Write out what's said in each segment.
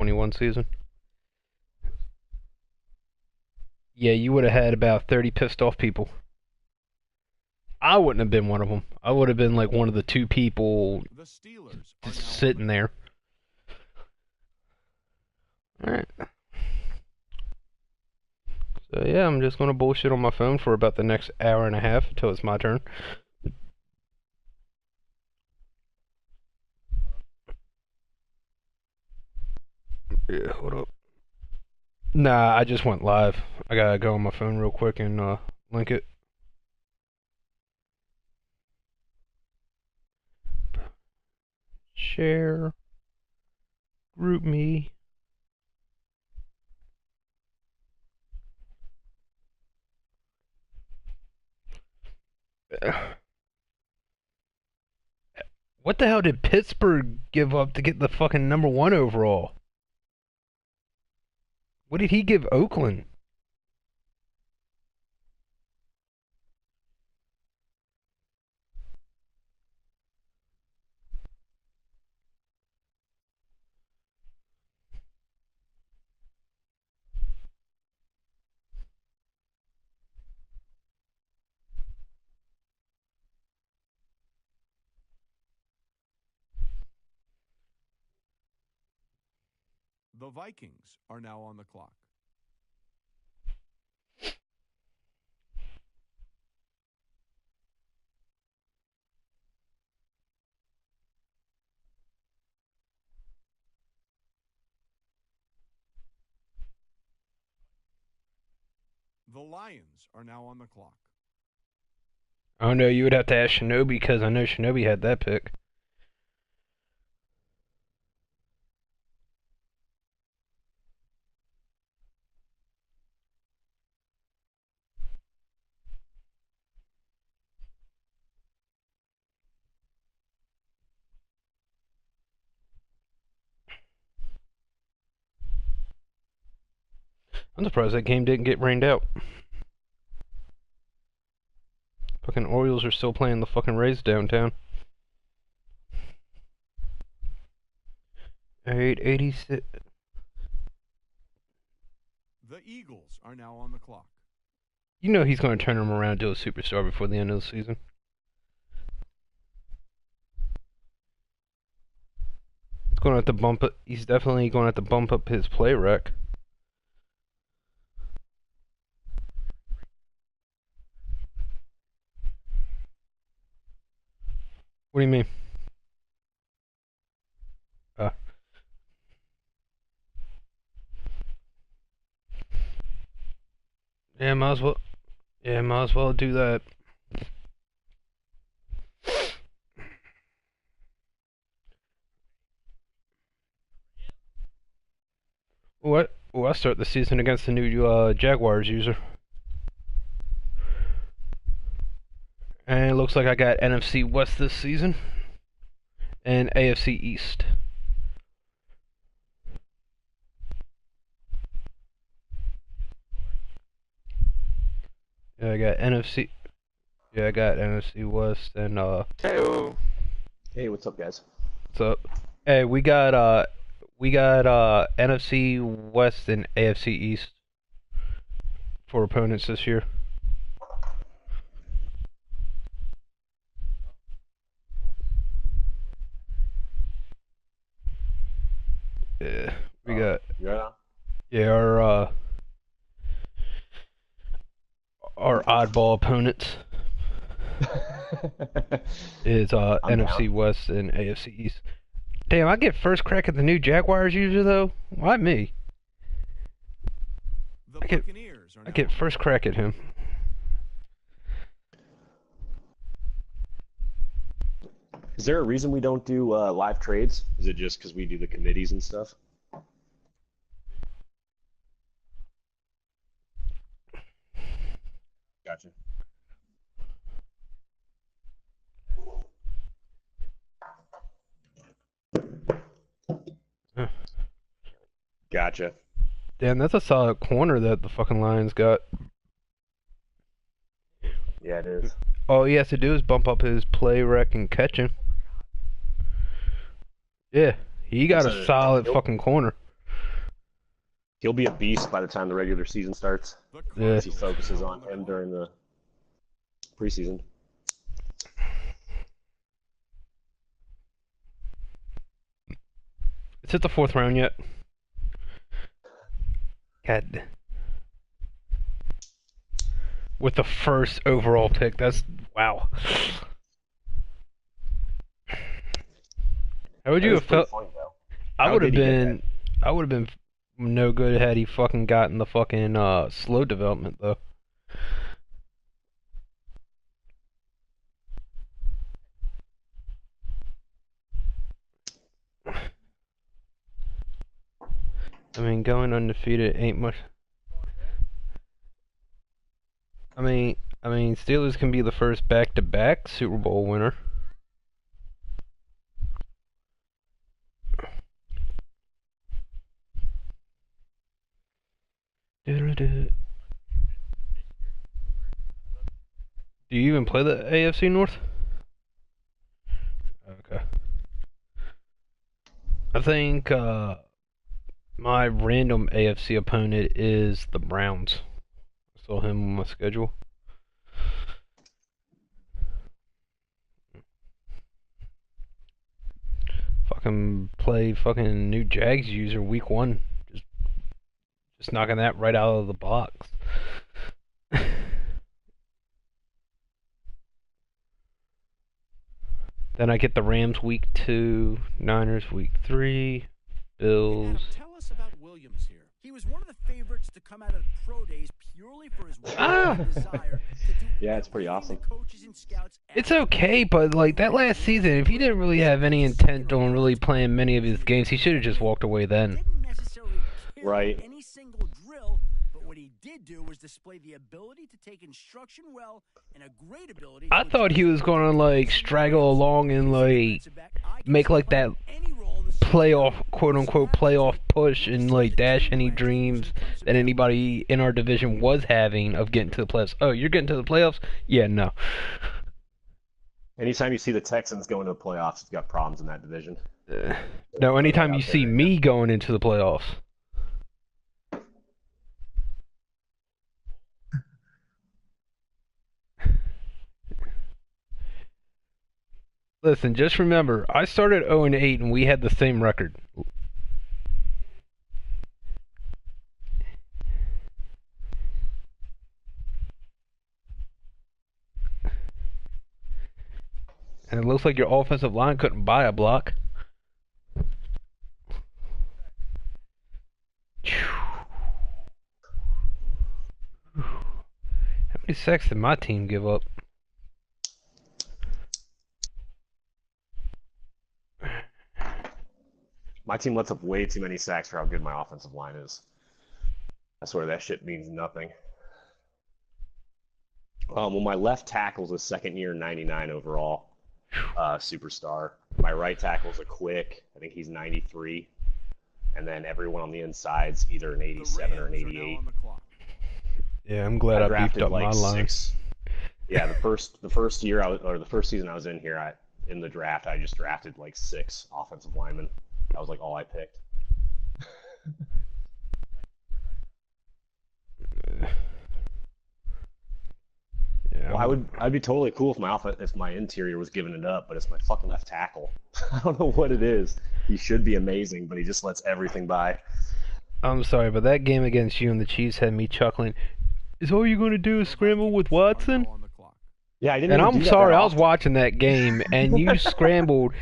2021 season. Yeah, you would have had about 30 pissed off people. I wouldn't have been one of them. I would have been like one of the two people just sitting there. Alright. So yeah, I'm just gonna bullshit on my phone for about the next hour and a half until it's my turn. Yeah, hold up. Nah, I just went live. I gotta go on my phone real quick and link it. Share. Group me. What the hell did Pittsburgh give up to get the fucking #1 overall? What did he give Oakland? The Vikings are now on the clock. The Lions are now on the clock. Oh no, you would have to ask Shinobi because I know Shinobi had that pick. I'm surprised that game didn't get rained out. Fucking Orioles are still playing the fucking Rays downtown. 886. The Eagles are now on the clock. You know he's going to turn him around to a superstar before the end of the season. He's going to have to bump it. He's definitely going to have to bump up his play rec. What do you mean? Yeah, might as well. Yeah, might as well do that. What? Oh, I start the season against the new Jaguars user. And it looks like I got NFC West this season. And AFC East. Yeah, I got NFC. Yeah, I got NFC West and Hey, hey, what's up, guys? What's up? Hey, we got NFC West and AFC East for opponents this year. Yeah, we got. Yeah, our oddball opponents is NFC West and AFC East. Damn, I get first crack at the new Jaguars user though. Why me? I get first crack at him. Is there a reason we don't do live trades? Is it just because we do the committees and stuff? Gotcha. Gotcha. Damn, that's a solid corner that the fucking Lions got. Yeah, it is. All he has to do is bump up his play rec and catching. Yeah, he got a solid fucking corner. He'll be a beast by the time the regular season starts. Yeah. As he focuses on him during the preseason. It's at the 4th round yet. God. With the first overall pick, that's wow. How would you have felt? Funny, though. I would have been no good had he fucking gotten the fucking slow development though. I mean, going undefeated ain't much. I mean, Steelers can be the first back-to-back Super Bowl winner. Do you even play the AFC North? Okay. I think my random AFC opponent is the Browns. I saw him on my schedule. Fucking play fucking new Jags user week 1. Just knocking that right out of the box. Then I get the Rams week 2, Niners week 3, Bills. Tell us about Williams here. He was one of the favorites to come out of pro days purely for his desire to do Yeah, it's pretty awesome. coaches and scouts. It's okay, but like that last season, if he didn't really have any intent on really playing many of his games, he should have just walked away then. Didn't necessarily carry Right. any single drill, but what he did do was display the ability to take instruction well and a great ability. I thought he was gonna like straggle along and like make like that playoff, quote unquote playoff push and like dash any dreams that anybody in our division was having of getting to the playoffs. Oh, you're getting to the playoffs? Yeah, no. Anytime you see the Texans go into the playoffs, it's got problems in that division. No, anytime you see me going into the playoffs. Listen, just remember, I started 0-8 and we had the same record. And it looks like your offensive line couldn't buy a block. How many sacks did my team give up? My team lets up way too many sacks for how good my offensive line is. I swear that shit means nothing. Well, my left tackle's a second-year 99 overall superstar. My right tackle's a quick. I think he's 93. And then everyone on the inside's either an 87 or an 88. Yeah, I'm glad I beefed up my line. Yeah, the first year the first season I was in here, in the draft, I just drafted like 6 offensive linemen. That was like all I picked. Yeah, well, I'd be totally cool if my interior was giving it up, but it's my fucking left tackle. I don't know what it is. He should be amazing, but he just lets everything by. I'm sorry, but that game against you and the Chiefs had me chuckling. Is all you're going to do is scramble with Watson? Yeah, I didn't. And even I'm do that sorry, very I was often. watching that game, and you scrambled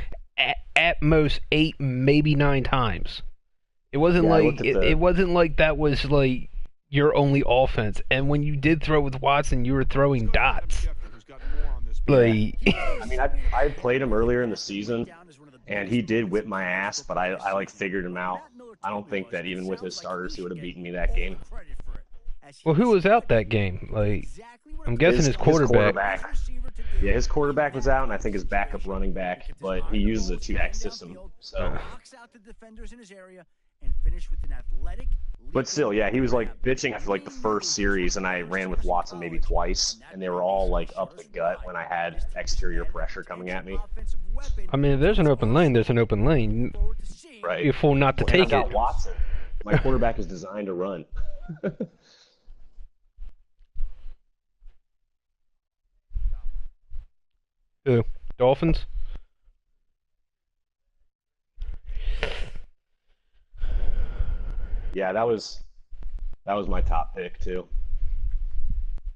at most 8, maybe 9 times. It wasn't Yeah, I like looked at it wasn't like that was like your only offense. And when you did throw with Watson, you were throwing dots. Like, I mean, I had played him earlier in the season, and he did whip my ass, but I like figured him out. I don't think that even with his starters, he would have beaten me that game. well, who was out that game? Like, I'm guessing his quarterback. Yeah, his quarterback was out, and I think his backup running back, but he uses a 2-back system. So, but still, yeah, he was like bitching after like the first series, and I ran with Watson maybe twice, and they were all like up the gut when I had exterior pressure coming at me. I mean, if there's an open lane, there's an open lane. Right. You're fool not to And I've take got it. Watson. My quarterback is designed to run. Who? Dolphins? Yeah, that was my top pick too.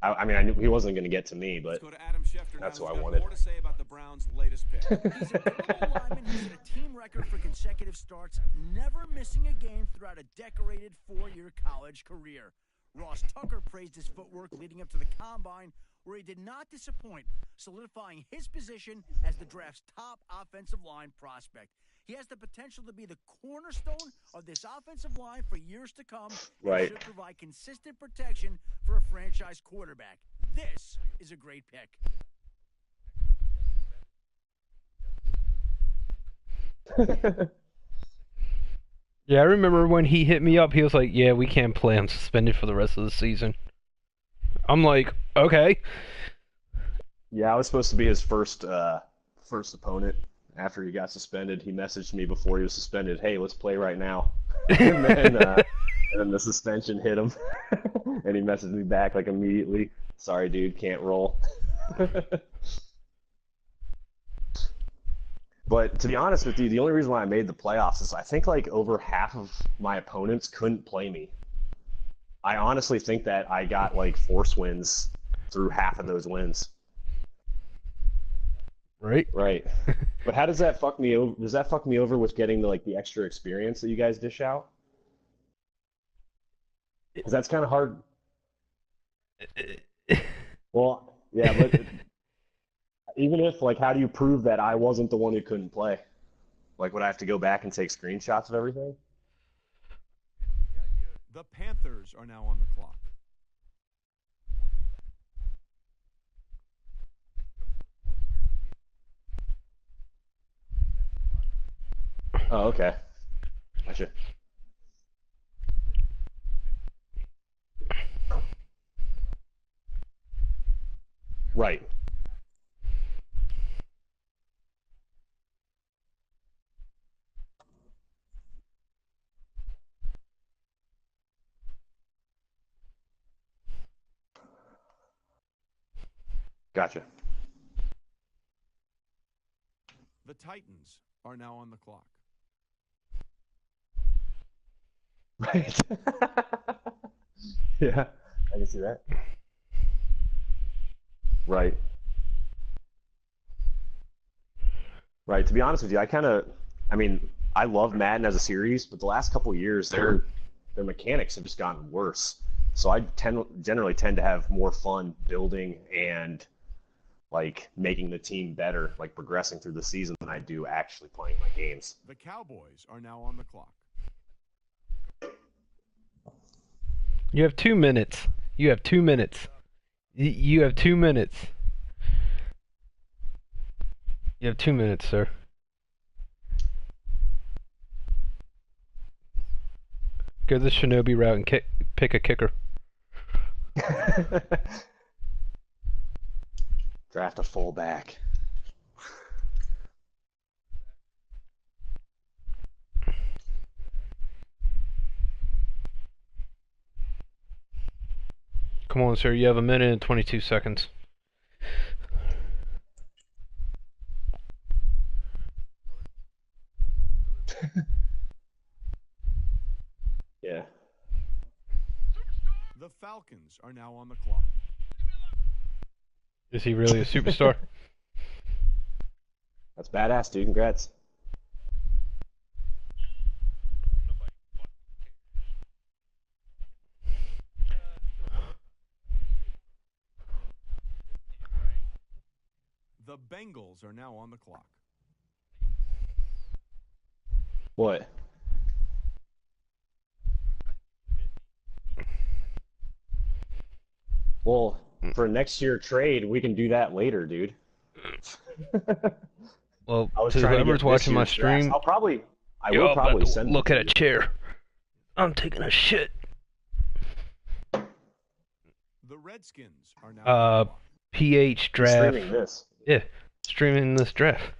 I mean, I knew he wasn't going to get to me, but Let's go to Adam Schefter that's now, who who's I got wanted. more to say about the Browns' latest pick. He's a durable lineman who set a team record for consecutive starts, never missing a game throughout a decorated 4-year college career. Ross Tucker praised his footwork leading up to the combine, where he did not disappoint, solidifying his position as the draft's top offensive line prospect. He has the potential to be the cornerstone of this offensive line for years to come, and Right. should provide consistent protection for a franchise quarterback. This is a great pick. Yeah, I remember when he hit me up, he was like, yeah, we can't play. I'm suspended for the rest of the season. I'm like, okay. Yeah, I was supposed to be his first opponent after he got suspended. He messaged me before he was suspended, "Hey, let's play right now." And then the suspension hit him, and he messaged me back like immediately. "Sorry, dude, can't roll." But to be honest with you, the only reason why I made the playoffs is I think like over half of my opponents couldn't play me. I honestly think that I got like force wins through half of those wins. Right? Right. But how does that fuck me over? Does that fuck me over with getting the extra experience that you guys dish out? Because that's kind of hard. Well, yeah, but even if how do you prove that I wasn't the one who couldn't play? Like, would I have to go back and take screenshots of everything? The Panthers are now on the clock. Oh, okay. Gotcha. Right. Gotcha. The Titans are now on the clock. Right. Yeah, I can see that. Right. Right. To be honest with you, I mean, I love Madden as a series, but the last couple years, their mechanics have just gotten worse. So I generally tend to have more fun building and making the team better, like progressing through the season than I do actually playing my games. The Cowboys are now on the clock. You have 2 minutes. You have 2 minutes. You have 2 minutes. You have 2 minutes, sir. Go the Shinobi route and pick a kicker. Draft a fullback. Come on, sir. You have a minute and 22 seconds. Yeah. The Falcons are now on the clock. Is he really a superstar? That's badass, dude. Congrats. The Bengals are now on the clock. What? Well, for next year trade, we can do that later, dude. Well, I was to trying to get whoever's this watching my year's drafts. stream, I yo, will I'm about probably to send look them at a to chair. I'm taking a shit. The Redskins are now on the clock. PH you. draft. Streaming this. Yeah, streaming this draft.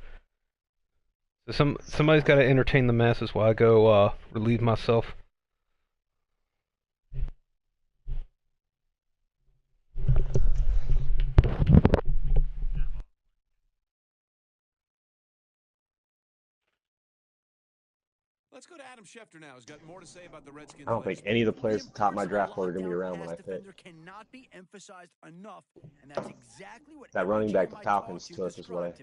So somebody's got to entertain the masses while I go relieve myself. Let's go to Adam Schefter now. He's got more to say about the Redskins. I don't think any of the players at the top of my draft board are going to be around when I pick. Cannot be emphasized enough, and that's exactly what That running back the MHA Falcons took is what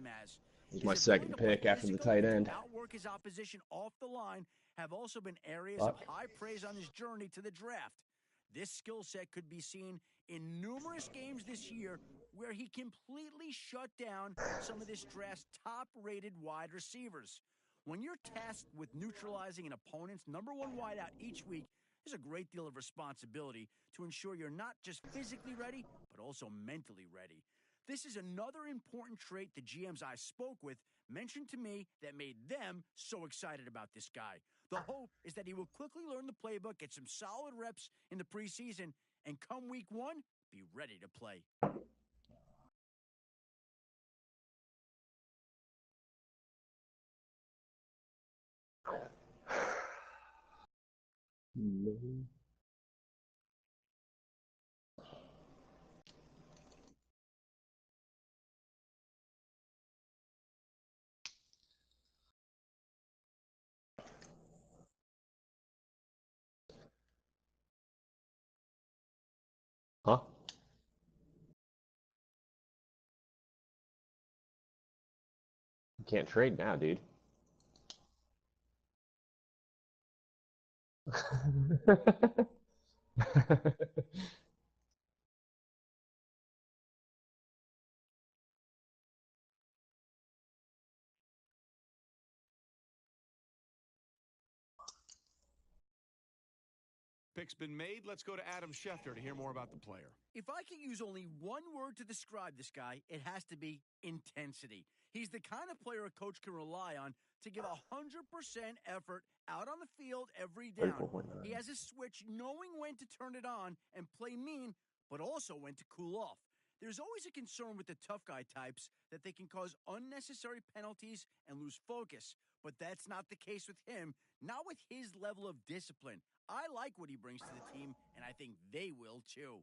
was my second pick after the tight end. Outwork his opposition off the line have also been areas of high praise on his journey to the draft. This skill set could be seen in numerous games this year where he completely shut down some of this draft's top-rated wide receivers. When you're tasked with neutralizing an opponent's number one wideout each week, there's a great deal of responsibility to ensure you're not just physically ready, but also mentally ready. This is another important trait the GMs I spoke with mentioned to me that made them so excited about this guy. The hope is that he will quickly learn the playbook, get some solid reps in the preseason, and come week one, be ready to play. Huh? You can't trade now, dude. Pick's been made. Let's go to Adam Schefter to hear more about the player. If I could use only one word to describe this guy, it has to be intensity. He's the kind of player a coach can rely on to give 100% effort out on the field every down. He has a switch knowing when to turn it on and play mean, but also when to cool off. There's always a concern with the tough guy types that they can cause unnecessary penalties and lose focus. But that's not the case with him, not with his level of discipline. I like what he brings to the team, and I think they will too.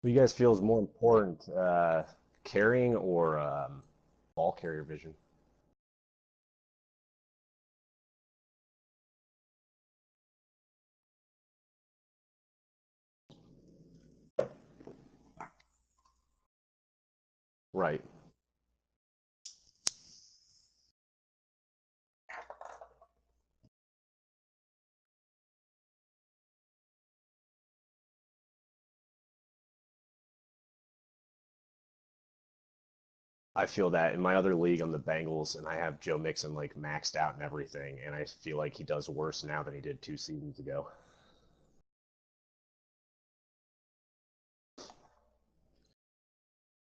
What do you guys feel is more important, carrying or ball carrier vision? Right. I feel that in my other league, I'm the Bengals, and I have Joe Mixon like maxed out and everything, and I feel like he does worse now than he did 2 seasons ago.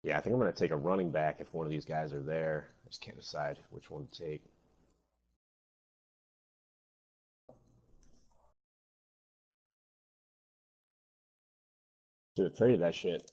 Yeah, I think I'm going to take a running back if one of these guys are there. I just can't decide which one to take. Should have traded that shit.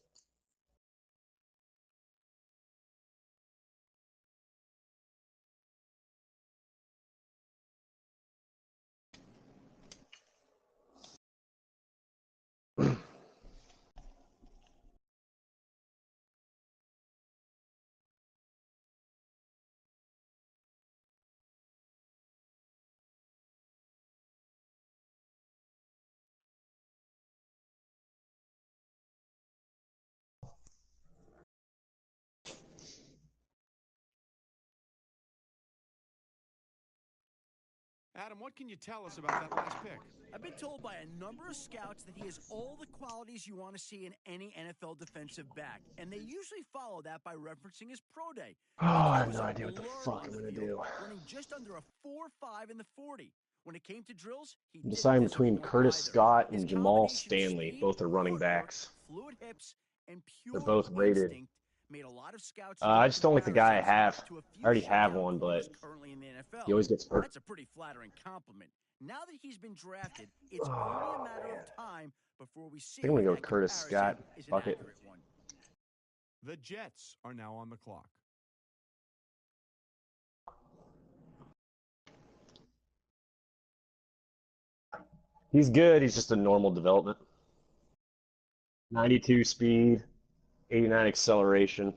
Adam, what can you tell us about that last pick? I've been told by a number of scouts that he has all the qualities you want to see in any NFL defensive back, and they usually follow that by referencing his pro day. Oh, I have no idea what the fuck I'm going to do. Running just under a 4.5 in the 40. When it came to drills, I'm deciding between Curtis Scott and Jamal Stanley. Both are running backs. Fluid hips and They're both rated. Made a lot of scouts I just don't like the guy I have. I already have one, but he always gets hurt. That's a pretty flattering compliment. Now that he's been drafted, it's only a matter of time before we see. I think I'm going to go with Curtis Scott. Fuck it. The Jets are now on the clock. He's good. He's just a normal development. 92 speed, 89 acceleration.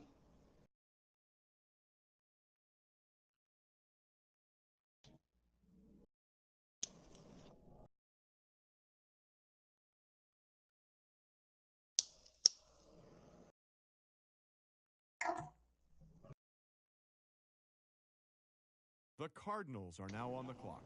The Cardinals are now on the clock.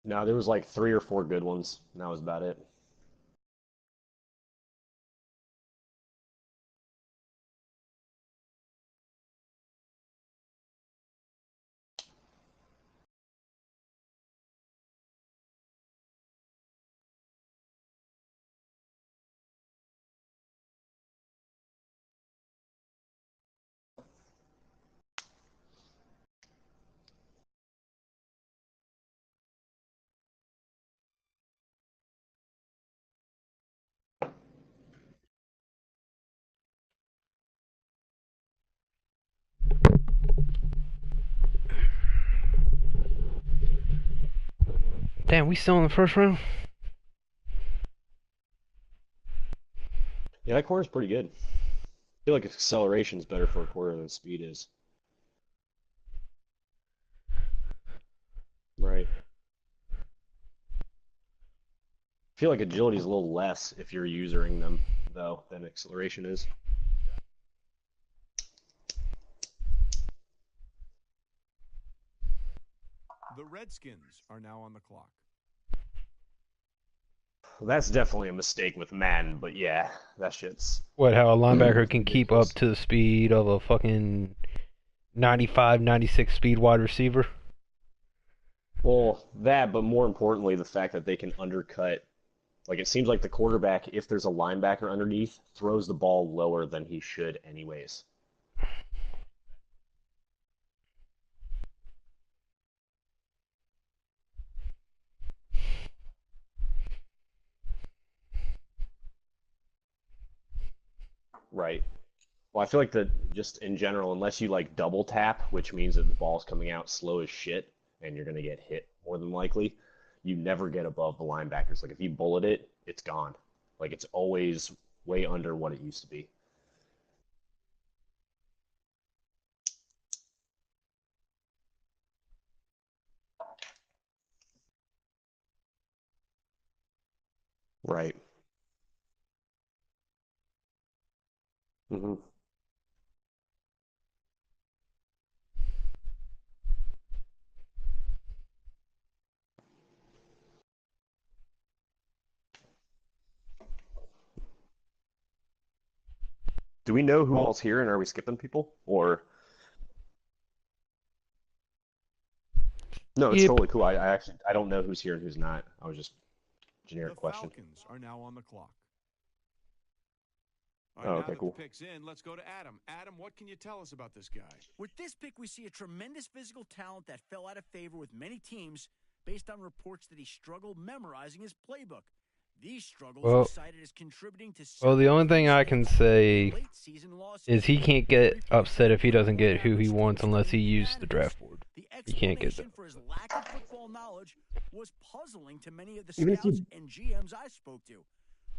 No, there was like 3 or 4 good ones, and that was about it. Damn, we still in the first round? Yeah, that corner's pretty good. I feel like acceleration is better for a corner than speed is. Right. I feel like agility is a little less if you're using them, though, than acceleration is. The Redskins are now on the clock. That's definitely a mistake with Madden, but yeah, that shit's What, how a linebacker can keep up ridiculous. to the speed of a fucking 95, 96 speed wide receiver? Well, that, but more importantly, the fact that they can undercut. Like, it seems like the quarterback, if there's a linebacker underneath, throws the ball lower than he should, anyways. Right. Well, I feel like that just in general, unless you like double tap, which means that the ball's coming out slow as shit and you're going to get hit more than likely, you never get above the linebackers. Like, if you bullet it, it's gone. Like, it's always way under what it used to be. Right. hmm Do we know who all's here and are we skipping people? Or, no, it's Yep. totally cool. I actually, I don't know who's here and who's not. I was just The generic question. Falcons are now on the clock. All Oh, right, now okay, that the cool. pick's in, let's go to Adam. Adam, what can you tell us about this guy? With this pick, we see a tremendous physical talent that fell out of favor with many teams based on reports that he struggled memorizing his playbook. These struggles were Well, cited as contributing to well, the several only thing key I can stats say in late-season losses. is he can't get upset if he doesn't get who he wants unless he Explaining uses the draft board. The He can't get explanation that. for his lack of football knowledge was puzzling to many of the Even if scouts you, and GMs I spoke to.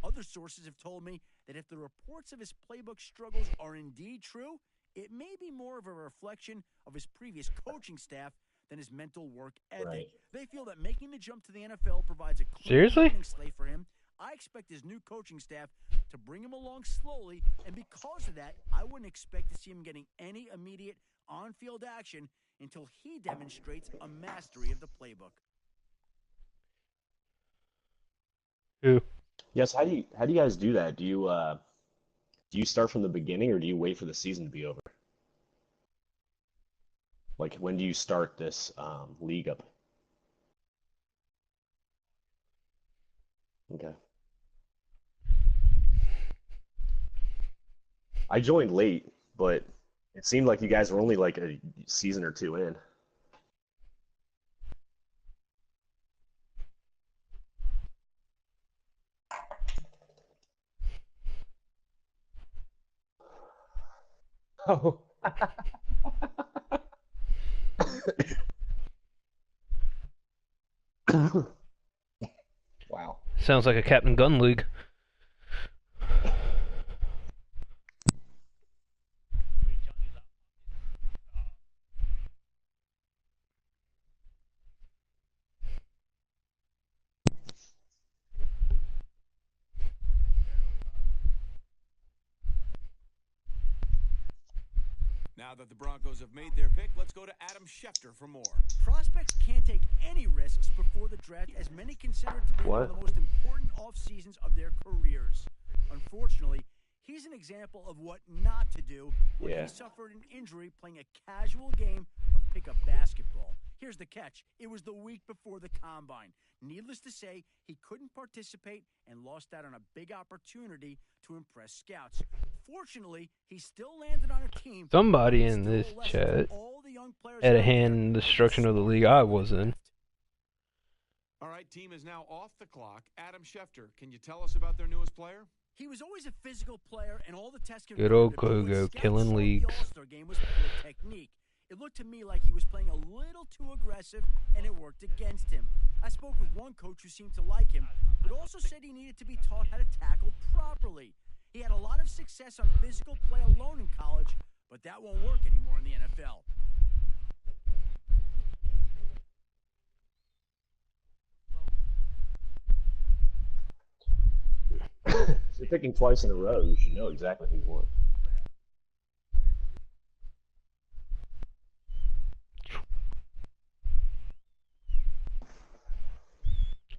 Other sources have told me that if the reports of his playbook struggles are indeed true, it may be more of a reflection of his previous coaching staff than his mental work ethic. right. They feel that making the jump to the NFL provides a clear Seriously? landing slate for him. I expect his new coaching staff to bring him along slowly, and because of that, I wouldn't expect to see him getting any immediate on-field action until he demonstrates a mastery of the playbook. Who? Yes, how do you guys do that? Do you start from the beginning or do you wait for the season to be over? Like, when do you start this league up? Okay. I joined late, but it seemed like you guys were only like a season or two in. Oh. Wow. Sounds like a Captain Gun League. Now that the Broncos have made their pick, let's go to Adam Schefter for more. Prospects can't take any risks before the draft, as many consider it to be one of the most important off seasons of their careers. Unfortunately, he's an example of what not to do when he suffered an injury playing a casual game of pickup basketball. Here's the catch. It was the week before the Combine. Needless to say, he couldn't participate and lost out on a big opportunity to impress scouts. Fortunately, he still landed on a team. Somebody in this chat had a hand in the destruction of the league I was in. All right, team is now off the clock. Adam Schefter, can you tell us about their newest player? He was always a physical player, and all the tests Good old Kogo killing leagues. The All-Star game was poor technique. It looked to me like he was playing a little too aggressive, and it worked against him. I spoke with one coach who seemed to like him, but also said he needed to be taught how to tackle properly. He had a lot of success on physical play alone in college, but that won't work anymore in the NFL. If you're picking twice in a row, you should know exactly who you want.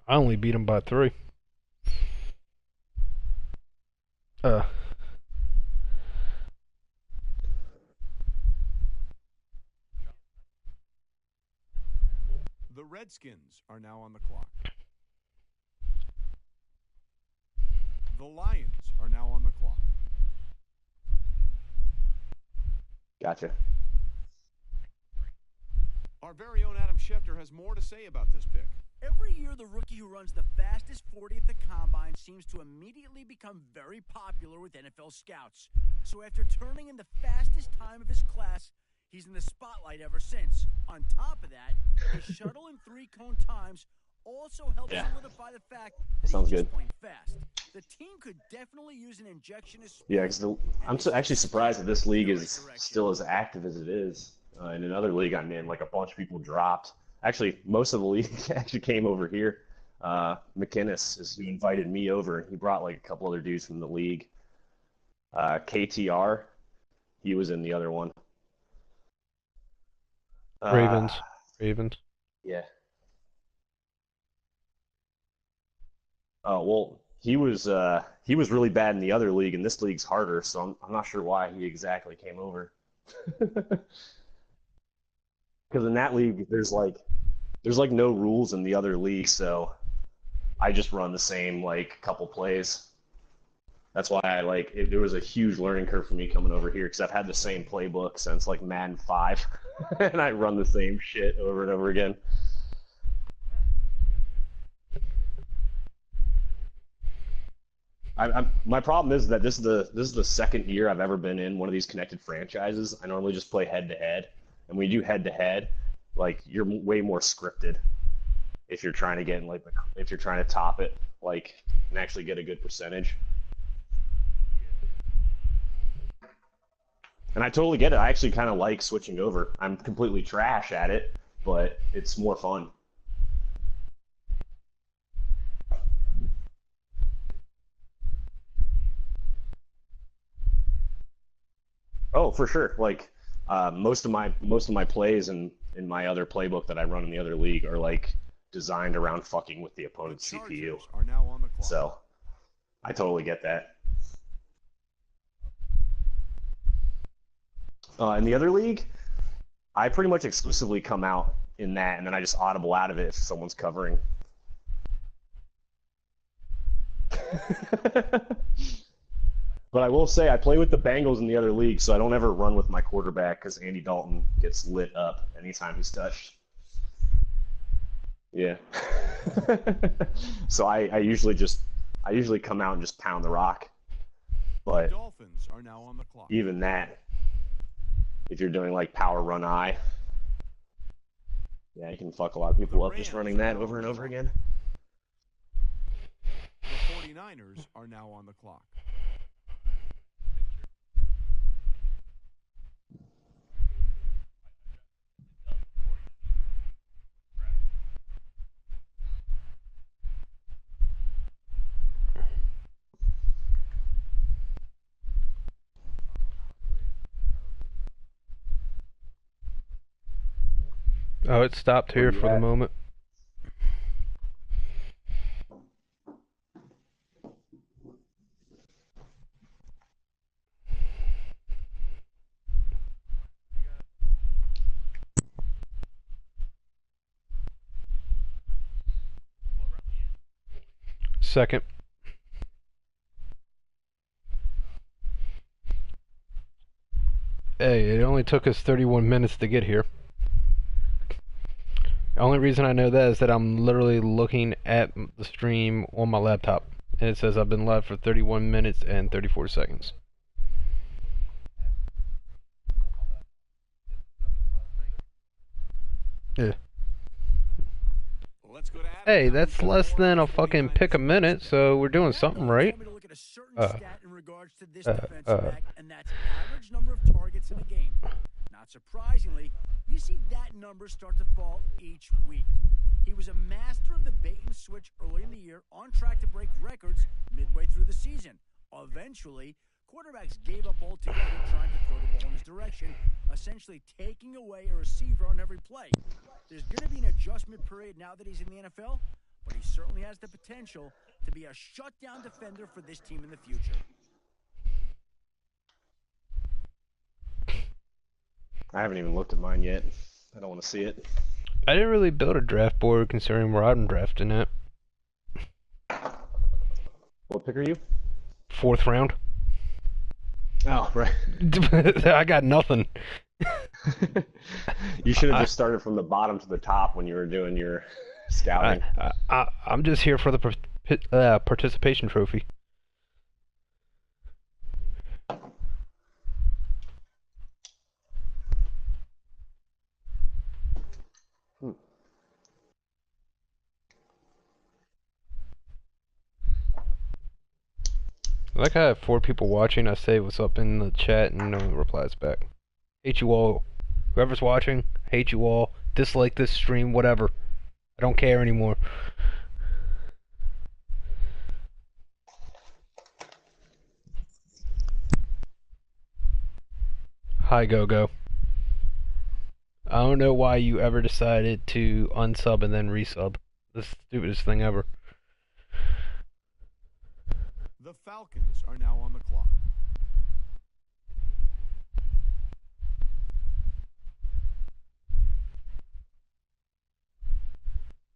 I only beat him by 3. The Redskins are now on the clock. The Lions are now on the clock. Gotcha. Our very own Adam Schefter has more to say about this pick. Every year, the rookie who runs the fastest 40 at the Combine seems to immediately become very popular with NFL scouts. So after turning in the fastest time of his class, he's in the spotlight ever since. On top of that, his shuttle and 3-cone times also help solidify the fact that he's just playing fast. The team could definitely use an injection of speed. Yeah, because I'm actually surprised that this league is still as active as it is. In another league I'm in, like a bunch of people dropped. Actually, most of the league actually came over here. McInnes is who invited me over. He brought like a couple other dudes from the league. KTR, he was in the other one. Ravens. Yeah. Oh well, he was really bad in the other league, and this league's harder. So I'm not sure why he exactly came over. Because in that league, there's like no rules in the other league, so I just run the same like couple plays. That's why there was a huge learning curve for me coming over here, because I've had the same playbook since like Madden 5, and I run the same shit over and over again. My problem is that this is the second year I've ever been in one of these connected franchises. I normally just play head to head, and when you do head to head, like you're way more scripted if you're trying to get in, if you're trying to top it, and actually get a good percentage. And I totally get it. I actually kind of like switching over. I'm completely trash at it, but it's more fun. Oh, for sure. Most of my plays in my other playbook that I run in the other league are designed around fucking with the opponent's CPU. Are now on the clock. So I totally get that. In the other league, I pretty much exclusively come out in that, and then I just audible out of it if someone's covering. But I will say I play with the Bengals in the other league, so I don't ever run with my quarterback because Andy Dalton gets lit up anytime he's touched. Yeah. So I usually come out and just pound the rock. But Dolphins are now on the clock. even that, if you're doing power run I, Yeah, you can fuck a lot of people up just running that over and over again. The 49ers are now on the clock. Oh, it stopped Where here you for the at? moment. Second. Hey, it only took us 31 minutes to get here. The only reason I know that is that I'm literally looking at the stream on my laptop. And it says I've been live for 31 minutes and 34 seconds. Yeah. Let's go to Adam Hey, now. that's less than a fucking pick a minute, so we're doing something right. Tell me to look at a certain Uh, stat in regards to this defensive back, and that's average number of targets in a game. Not surprisingly, you see that number start to fall each week. He was a master of the bait and switch early in the year, on track to break records midway through the season. Eventually, quarterbacks gave up altogether trying to throw the ball in his direction, essentially taking away a receiver on every play. There's going to be an adjustment period now that he's in the NFL, but he certainly has the potential to be a shutdown defender for this team in the future. I haven't even looked at mine yet. I don't want to see it. I didn't really build a draft board considering where I'm drafting at. What pick are you? 4th round. Oh, right. I got nothing. You should have just started from the bottom to the top when you were doing your scouting. I'm just here for the participation trophy. Like I have 4 people watching, I say what's up in the chat and no one replies back. Hate you all. Whoever's watching, hate you all. Dislike this stream, whatever. I don't care anymore. Hi, Go-Go. I don't know why you ever decided to unsub and then resub. This is the stupidest thing ever. The Falcons are now on the clock.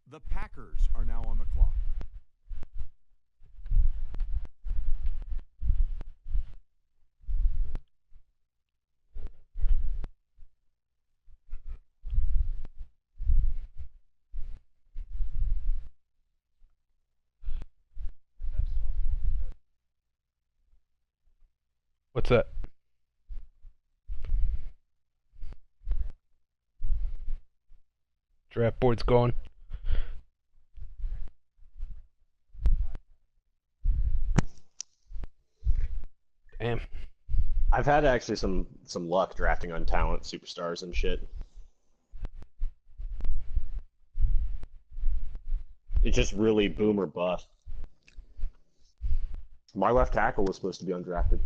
The Packers are now on the clock. What's that? Draft board's gone. Damn. I've had actually some luck drafting on talent, superstars, and shit. It's just really boom or bust. My left tackle was supposed to be undrafted.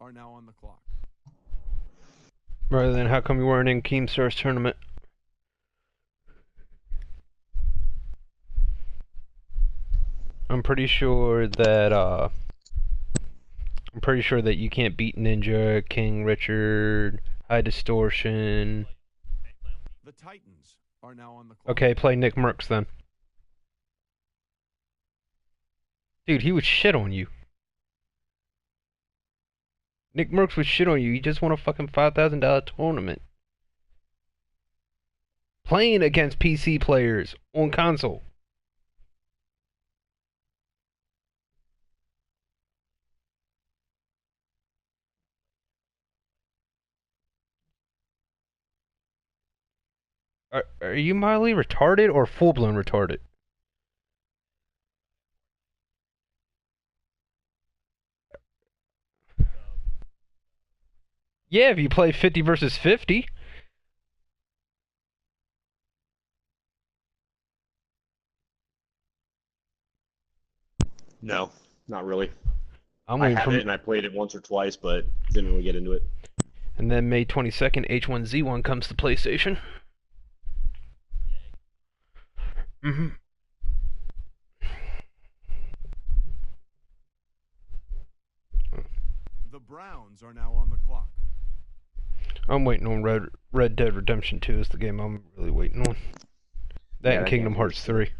are now on the clock. Rather than how come you weren't in Keemstar's tournament? I'm pretty sure that you can't beat Ninja, King Richard, High Distortion. The Titans are now on the clock. Okay, play Nick Merckx then. Dude, he would shit on you. Nick Merckx would shit on you. He just won a fucking $5,000 tournament. Playing against PC players on console. Are you mildly retarded or full-blown retarded? Yeah, if you play 50 versus 50. No, not really. I'm I waiting have for it and I played it once or twice, but didn't really get into it. And then May 22nd, H1Z1 comes to PlayStation. Mm-hmm. The Browns are now on the clock. I'm waiting on Red Dead Redemption 2 is the game I'm really waiting on. That Yeah, and that Kingdom game's Hearts really 3.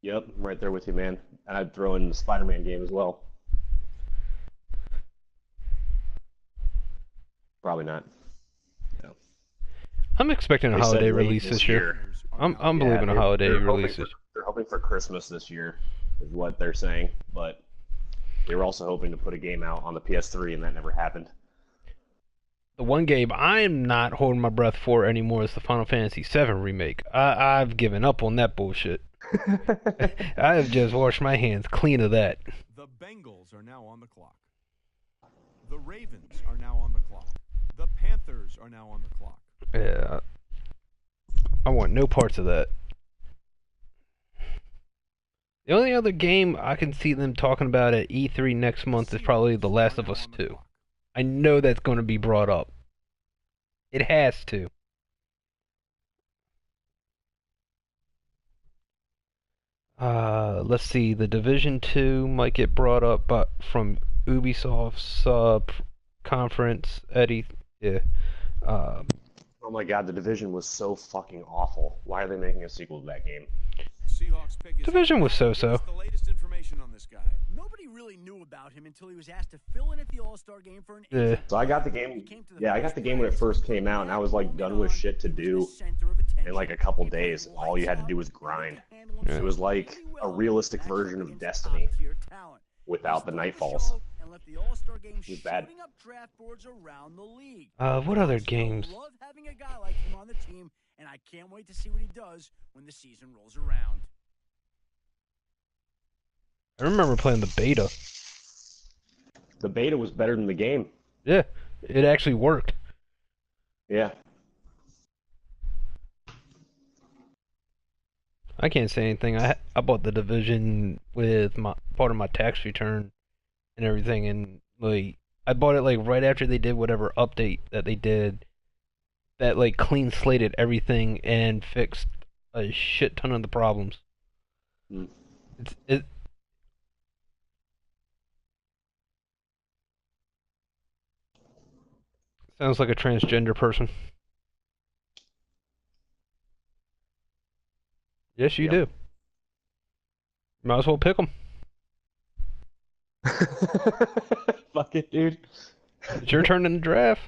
Yep, I'm right there with you, man. And I'd throw in the Spider-Man game as well. Probably not. No. I'm expecting a They said holiday late release this year. I'm Yeah, believing a holiday release. They're hoping for Christmas this year, is what they're saying. But they were also hoping to put a game out on the PS3, and that never happened. The one game I'm not holding my breath for anymore is the Final Fantasy VII remake. I've given up on that bullshit. I have just washed my hands clean of that. The Bengals are now on the clock. The Ravens are now on the clock. The Panthers are now on the clock. Yeah. I want no parts of that. The only other game I can see them talking about at E3 next month is probably The Last of Us 2. I know that's going to be brought up. It has to. Let's see. The Division 2 might get brought up, but from Ubisoft's conference, Eddie. Yeah. Oh my god, The Division was so fucking awful. Why are they making a sequel to that game? Seahawks pick is Division was so-so. What's the latest information on this guy? Nobody really knew about him until he was asked to fill in at the All-Star game for an Yeah. injury. So I got the game. Yeah, I got the game when it first came out, and I was like done with shit to do in like a couple days. All you had to do was grind. Yeah. It was like a realistic version of Destiny without the Nightfalls. It was bad. What other games? Love having a guy like him on the team, and I can't wait to see what he does when the season rolls around. I remember playing the beta. The beta was better than the game. Yeah, it actually worked. Yeah. I can't say anything. I bought the Division with my part of my tax return and everything, and like I bought it like right after they did whatever update that they did that like clean slated everything and fixed a shit ton of the problems. Mm. It sounds like a transgender person. Yes, you do. Might as well pick them. Fuck it, dude. It's your turn in the draft.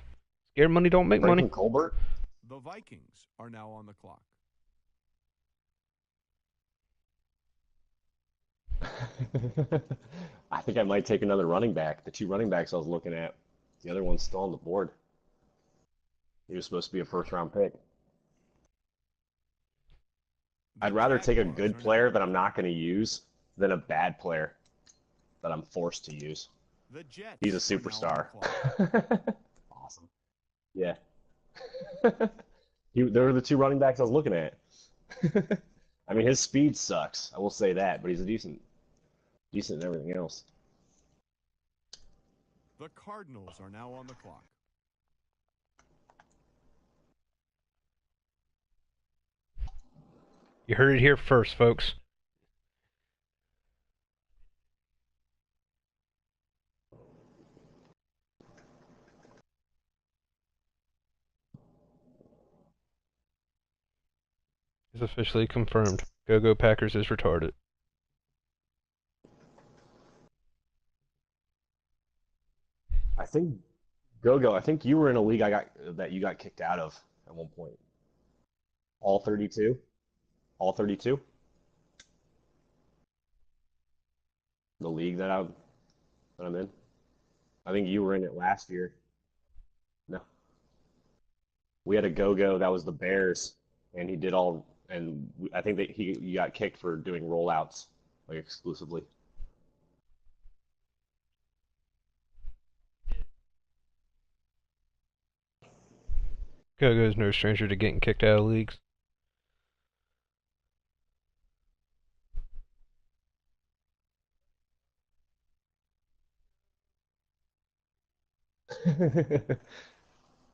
Scared money don't make money. Franklin Colbert? The Vikings are now on the clock. I think I might take another running back. The two running backs I was looking at, the other one's still on the board. He was supposed to be a first-round pick. I'd rather take a good player that I'm not going to use than a bad player that I'm forced to use. The Jets He's a are now on superstar. the clock. Awesome. Yeah. They were the two running backs I was looking at. I mean, his speed sucks. I will say that, but he's a decent in everything else. The Cardinals are now on the clock. You heard it here first, folks. It's officially confirmed. Go Packers is retarded. I think Go. I think you were in a league that you got kicked out of at one point. All 32? All 32? The league that I'm in. I think you were in it last year. No. We had a Go that was the Bears, and he did all, and I think that he got kicked for doing rollouts like exclusively. Go's no stranger to getting kicked out of leagues.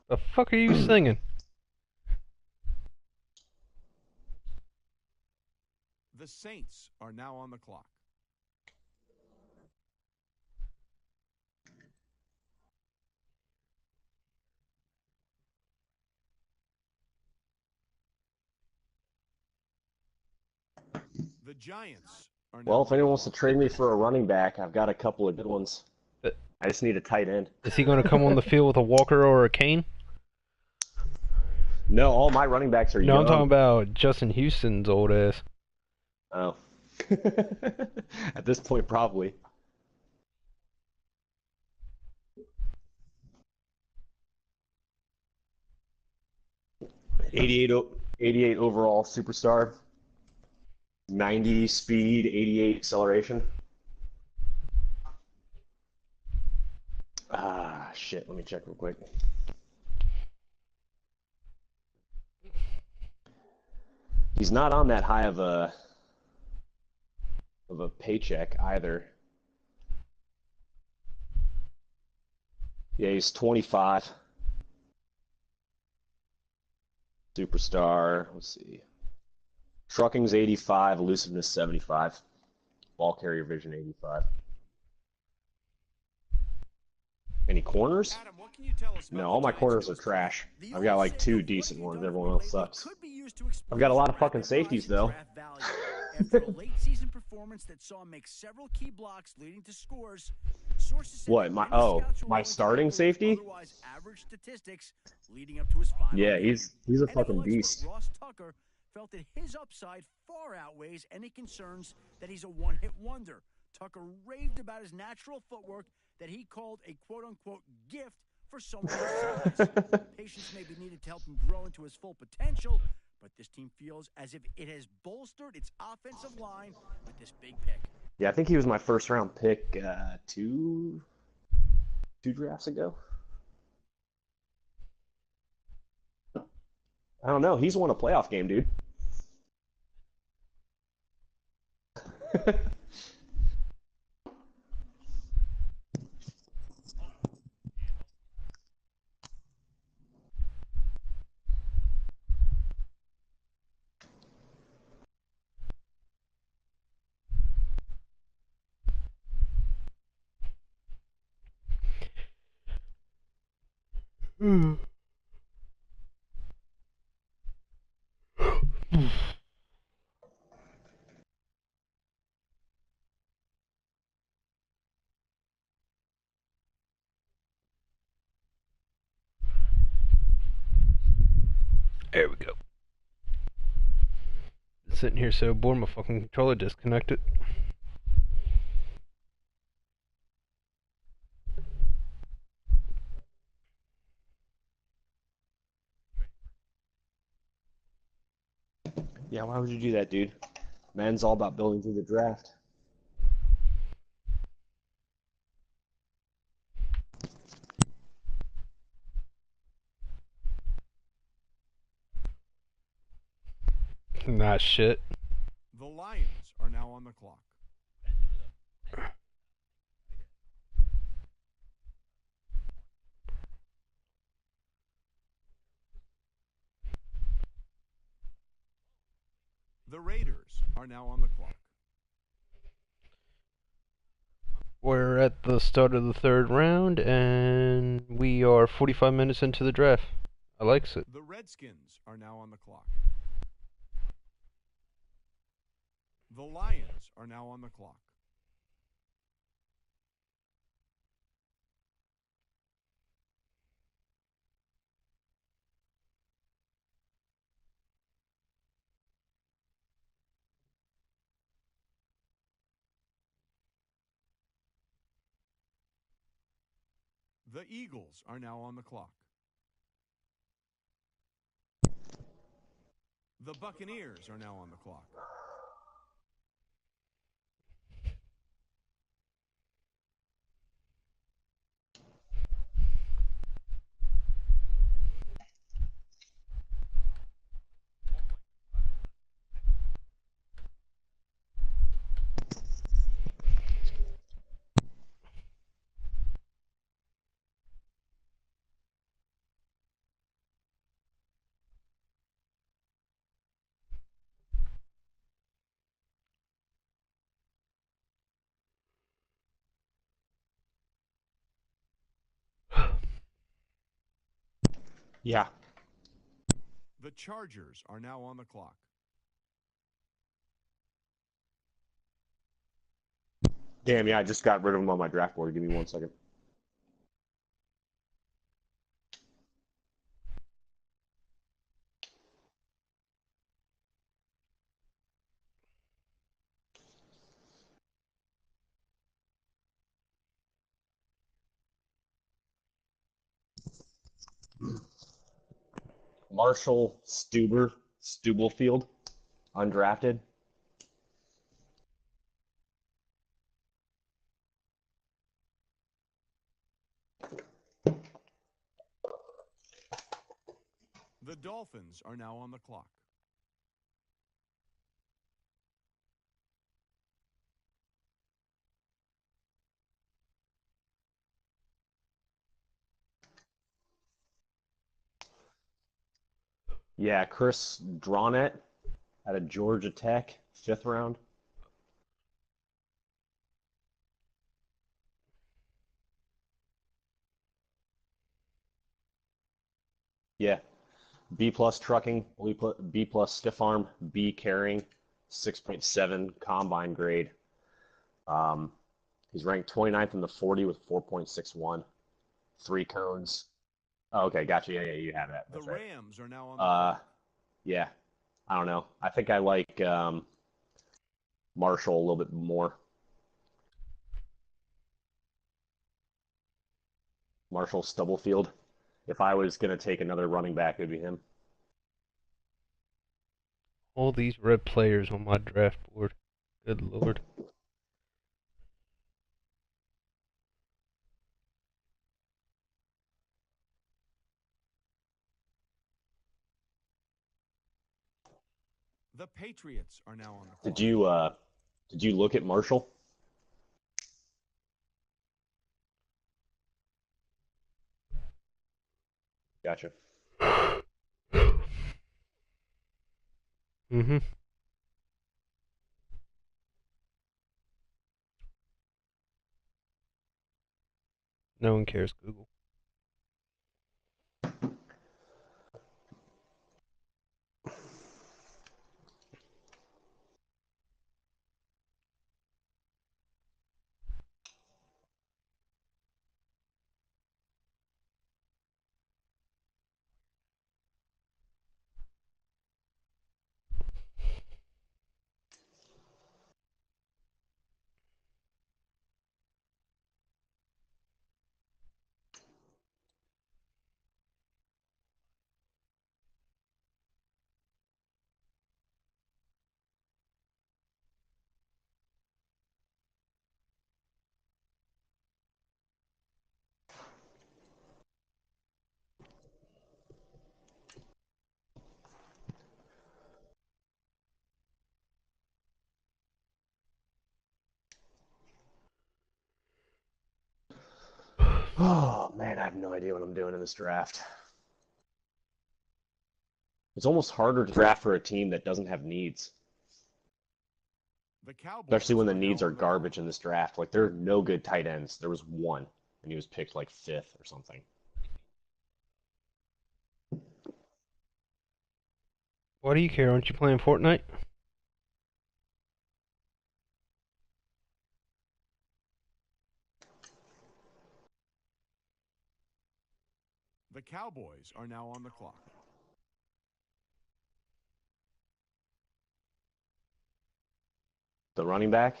The fuck are you singing? The Saints are now on the clock. The Giants are now Well, if on the anyone wants to clock. trade me for a running back, I've got a couple of good ones. Uh, I just need a tight end. Is he going to come on the field with a Walker or a Kane? No, all my running backs are No, I'm young. talking about Justin Houston's old ass. Oh. At this point, probably. '88 overall superstar, 90 speed, 88 acceleration. Ah, shit. Let me check real quick. He's not on that high of a paycheck either. Yeah, he's 25. Superstar. Let's see. Trucking's 85, elusiveness 75, ball carrier vision 85. Any corners? Adam, what can you tell us about No, all the my Giants corners in are this trash. The I've got like old two saying, decent "What ones. you don't Everyone know else lately sucks. could be used to explain I've got a lot of his fucking rapid safeties rise in though. draft value." After a late season performance that saw him make several key blocks leading to scores, sources said What? that My many scouts were my willing to starting overlook safety? otherwise average statistics leading up to his final Yeah, game. he's a NFL fucking expert beast. Ross Tucker felt that his upside far outweighs any concerns that he's a one-hit wonder. Tucker raved about his natural footwork that he called a quote-unquote gift for someone his size. Patience may be needed to help him grow into his full potential, but this team feels as if it has bolstered its offensive line with this big pick. Yeah, I think he was my first round pick two drafts ago. I don't know. He's won a playoff game, dude. There we go. Sitting here so bored, my fucking controller disconnected. Yeah, why would you do that, dude? Man's all about building through the draft. Nah, shit. The Lions are now on the clock. The Raiders are now on the clock. We're at the start of the third round, and we are 45 minutes into the draft. I likes it. The Redskins are now on the clock. The Lions are now on the clock. The Eagles are now on the clock. The Buccaneers are now on the clock. Yeah. The Chargers are now on the clock. Damn, yeah, I just got rid of them on my draft board. Give me 1 second. Marshall Stubelfield, undrafted. The Dolphins are now on the clock. Yeah, Chris Dronett out of Georgia Tech, 5th round. Yeah, B plus trucking, B plus stiff arm, B carrying, 6.7 combine grade. He's ranked 29th in the 40 with 4.61, 3 cones. Oh, okay, gotcha. Yeah, you have that. The That's right. Rams are now on the clock. Yeah, I don't know. I think I like Marshall a little bit more. Marshall Stubblefield. If I was going to take another running back, it would be him. All these red players on my draft board. Good lord. The Patriots are now on the clock. Did you look at Marshall? Gotcha. Mm-hmm. No one cares, Google. Oh man, I have no idea what I'm doing in this draft. It's almost harder to draft for a team that doesn't have needs. The Cowboys Especially when the are now needs are on the clock. garbage in this draft. Like, there are no good tight ends. There was one, and he was picked like 5th or something. Why do you care? Aren't you playing Fortnite? The Cowboys are now on the clock. The running back?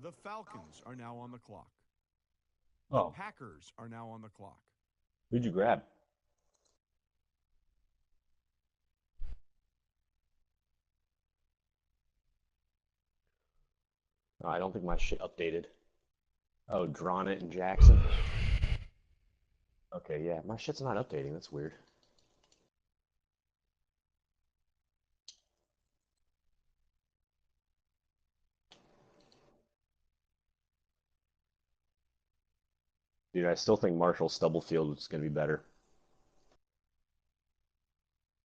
The Falcons are now on the clock. Oh, Packers are now on the clock. who'd you grab? Oh, I don't think my shit updated. Oh, Drawn It and Jackson. Okay, yeah, my shit's not updating. That's weird. Dude, I still think Marshall Stubblefield is going to be better.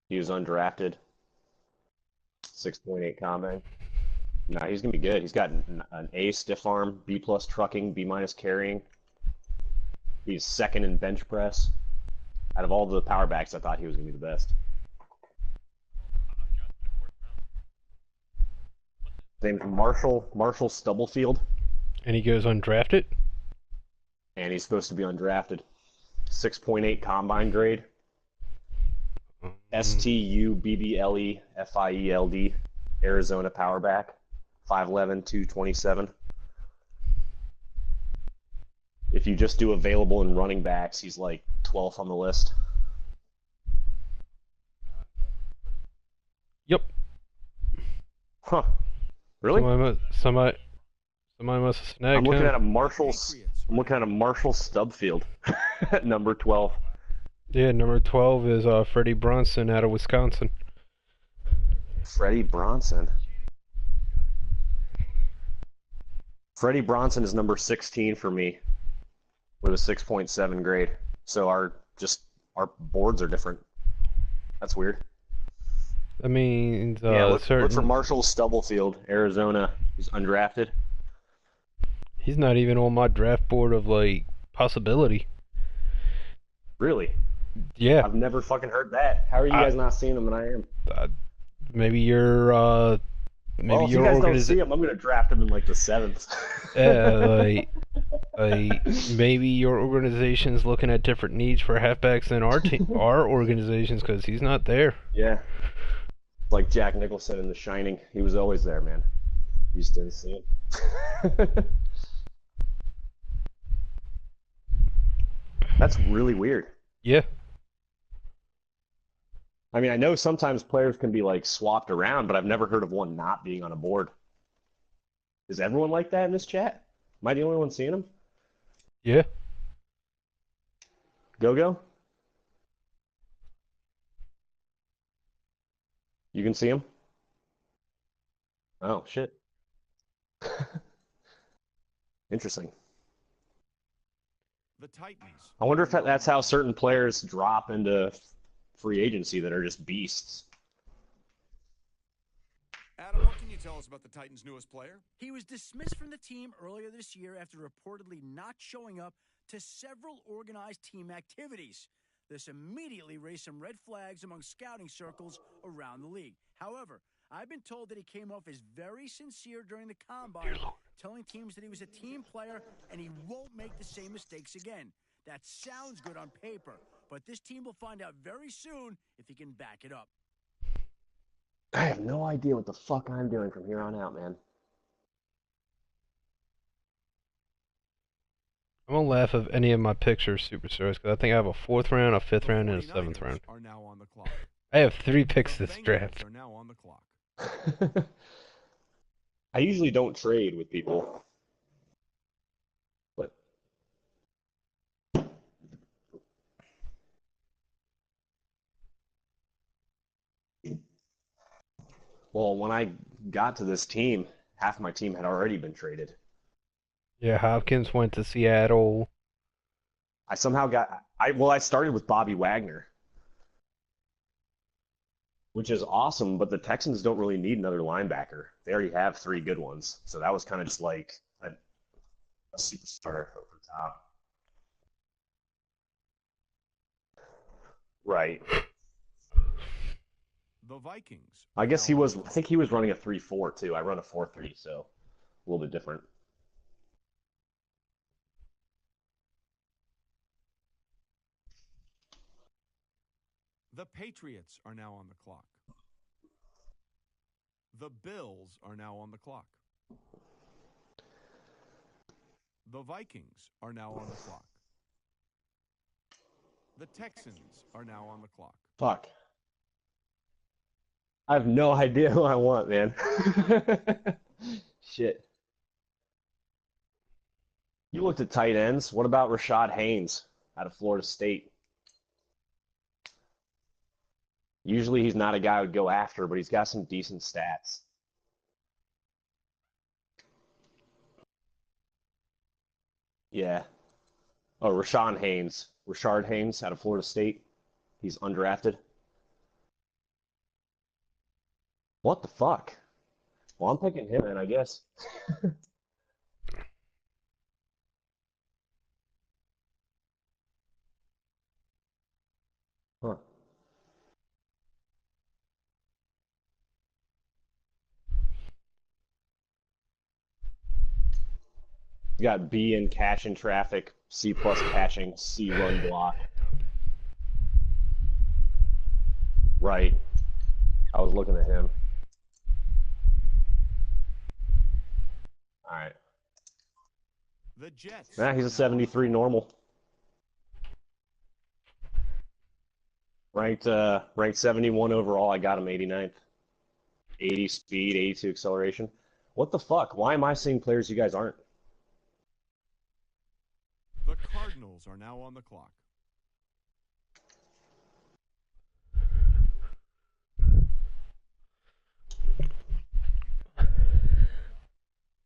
He was undrafted, 6.8 combine. No, he's going to be good. He's got an A stiff arm, B plus trucking, B minus carrying. He's second in bench press. Out of all the power backs, I thought he was going to be the best. His name's Marshall Stubblefield, And he goes undrafted? and he's supposed to be undrafted. 6.8 combine grade. STUBBLEFIELD, Arizona power back. 5'11", 227. If you just do available in running backs, he's like 12th on the list. Yep. Huh. Really? Somebody must have snagged I'm looking him. at I'm looking at a Marshall Stubblefield at number 12. Yeah, number 12 is Freddie Bronson out of Wisconsin. Freddie Bronson. Freddie Bronson is number 16 for me with a 6.7 grade. So our boards are different. That's weird. That means Yeah, look for certain. Marshall Stubblefield, Arizona. He's undrafted. He's not even on my draft board of like possibility. Really? Yeah, I've never fucking heard that. How are you guys not seeing him and I am? maybe your Well, if you guys don't see him, I'm gonna draft him in like the 7th. Yeah, like maybe your organization's looking at different needs for halfbacks than our organizations, because he's not there. Yeah. Like Jack Nicholson in The Shining. He was always there, man. You just didn't see him. That's really weird. Yeah, I mean, I know sometimes players can be like swapped around, but I've never heard of one not being on a board. Is everyone like that in this chat? Am I the only one seeing them? yeah. Go. You can see him? Oh, shit. Interesting. The Titans. I wonder if that's how certain players drop into free agency that are just beasts. Adam, what can you tell us about the Titans' newest player? He was dismissed from the team earlier this year after reportedly not showing up to several organized team activities. This immediately raised some red flags among scouting circles around the league. However, I've been told that he came off as very sincere during the combine, telling teams that he was a team player and he won't make the same mistakes again. That sounds good on paper, but this team will find out very soon if he can back it up. I have no idea what the fuck I'm doing from here on out, man. I'm gonna laugh if any of my picks are superstars, because I think I have a 4th round, a 5th The round, and a 7th 49ers round. are now on the clock. I have 3 picks The this Bengals draft. are now on the clock. I usually don't trade with people. But well, when I got to this team, half my team had already been traded. Yeah, Hopkins went to Seattle. I somehow got I started with Bobby Wagner, which is awesome, but the Texans don't really need another linebacker. They already have three good ones. So that was kind of just like a superstar over top. Right. The Vikings. I guess now he on was the I clock. think he was running a 3-4 too. I run a 4-3, so a little bit different. The Patriots are now on the clock. The Bills are now on the clock. The Vikings are now on the clock. The Texans are now on the clock. Fuck. I have no idea who I want, man. Shit. You looked at tight ends. What about Rashad Haynes out of Florida State? Usually he's not a guy I would go after, but he's got some decent stats. Yeah. Oh, Rashawn Haynes. Rashard Haynes out of Florida State. He's undrafted. What the fuck? Well, I'm picking him then, I guess. Huh. You got B in catch and traffic, C plus catching, C run block. Right. I was looking at him. All right. The Jets. Nah, he's are a now on the 73 clock. normal. Ranked 71 overall. I got him 89th. 80 speed, 82 acceleration. What the fuck? Why am I seeing players you guys aren't? The Cardinals are now on the clock.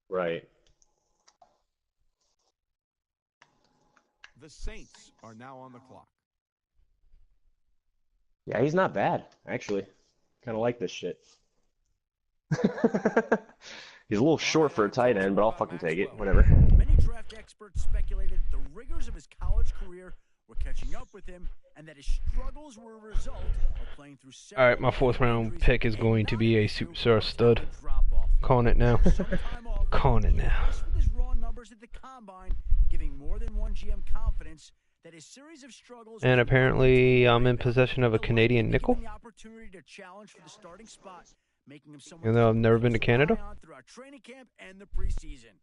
Right. The Saints are now on the clock. Yeah, he's not bad, actually. Kind of like this shit. He's a little short for a tight end, but I'll fucking take it. Whatever. Many draft experts speculated the rigors of his college career were catching up with him, and that his struggles were a result of playing through several Alright, my fourth round injuries pick is and going to not be a into superstar stud. a drop-off. Calling it now. Some time off, Calling it he now. impressed with his raw numbers at the combine, giving more than one GM confidence that his series of struggles And was apparently I'm in warranted. possession of a The Canadian Vikings nickel. given the opportunity to challenge for the starting spot, making him someone Even though I've never been to to rely Canada. on throughout training camp and the preseason.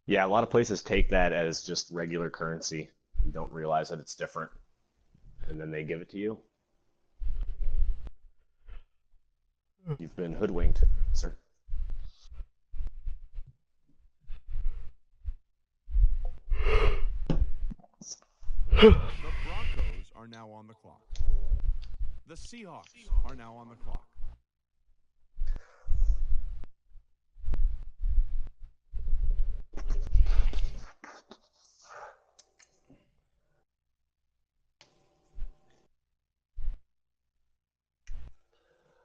Yeah, a lot of places take that as just regular currency and don't realize that it's different. And then they give it to you. You've been hoodwinked, sir. The Broncos are now on the clock. The Seahawks are now on the clock.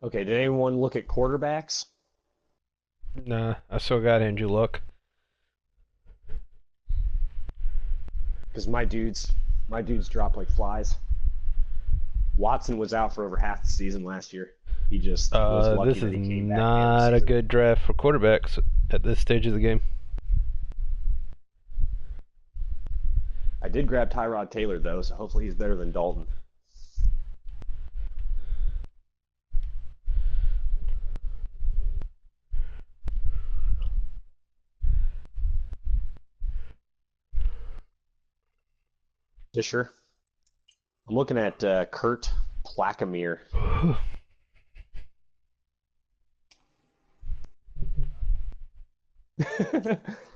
Okay, did anyone look at quarterbacks? Nah, I still got Andrew Luck. Because my dudes drop like flies. Watson was out for over half the season last year. He just was lucky This that is he came back at the end of the not a season. good draft for quarterbacks at this stage of the game. I did grab Tyrod Taylor though, so hopefully he's better than Dalton. Fisher. I'm looking at Kurt Plakamir.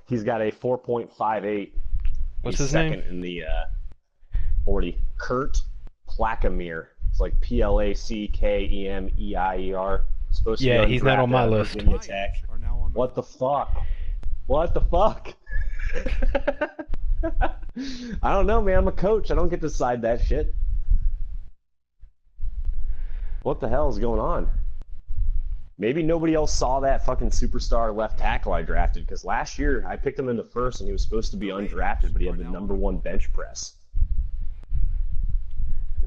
He's got a 4.58. What's He's his second name? in the 40. Kurt Plakamir. It's like Plackemeier. Supposed to be Yeah, he's not on undrafted my out of list. Virginia Lions Tech. are now on the What the clock. fuck? What the fuck? I don't know, man. I'm a coach. I don't get to decide that shit. What the hell is going on? Maybe nobody else saw that fucking superstar left tackle I drafted, because last year I picked him in the first and he was supposed to be undrafted, but he had the #1 bench press.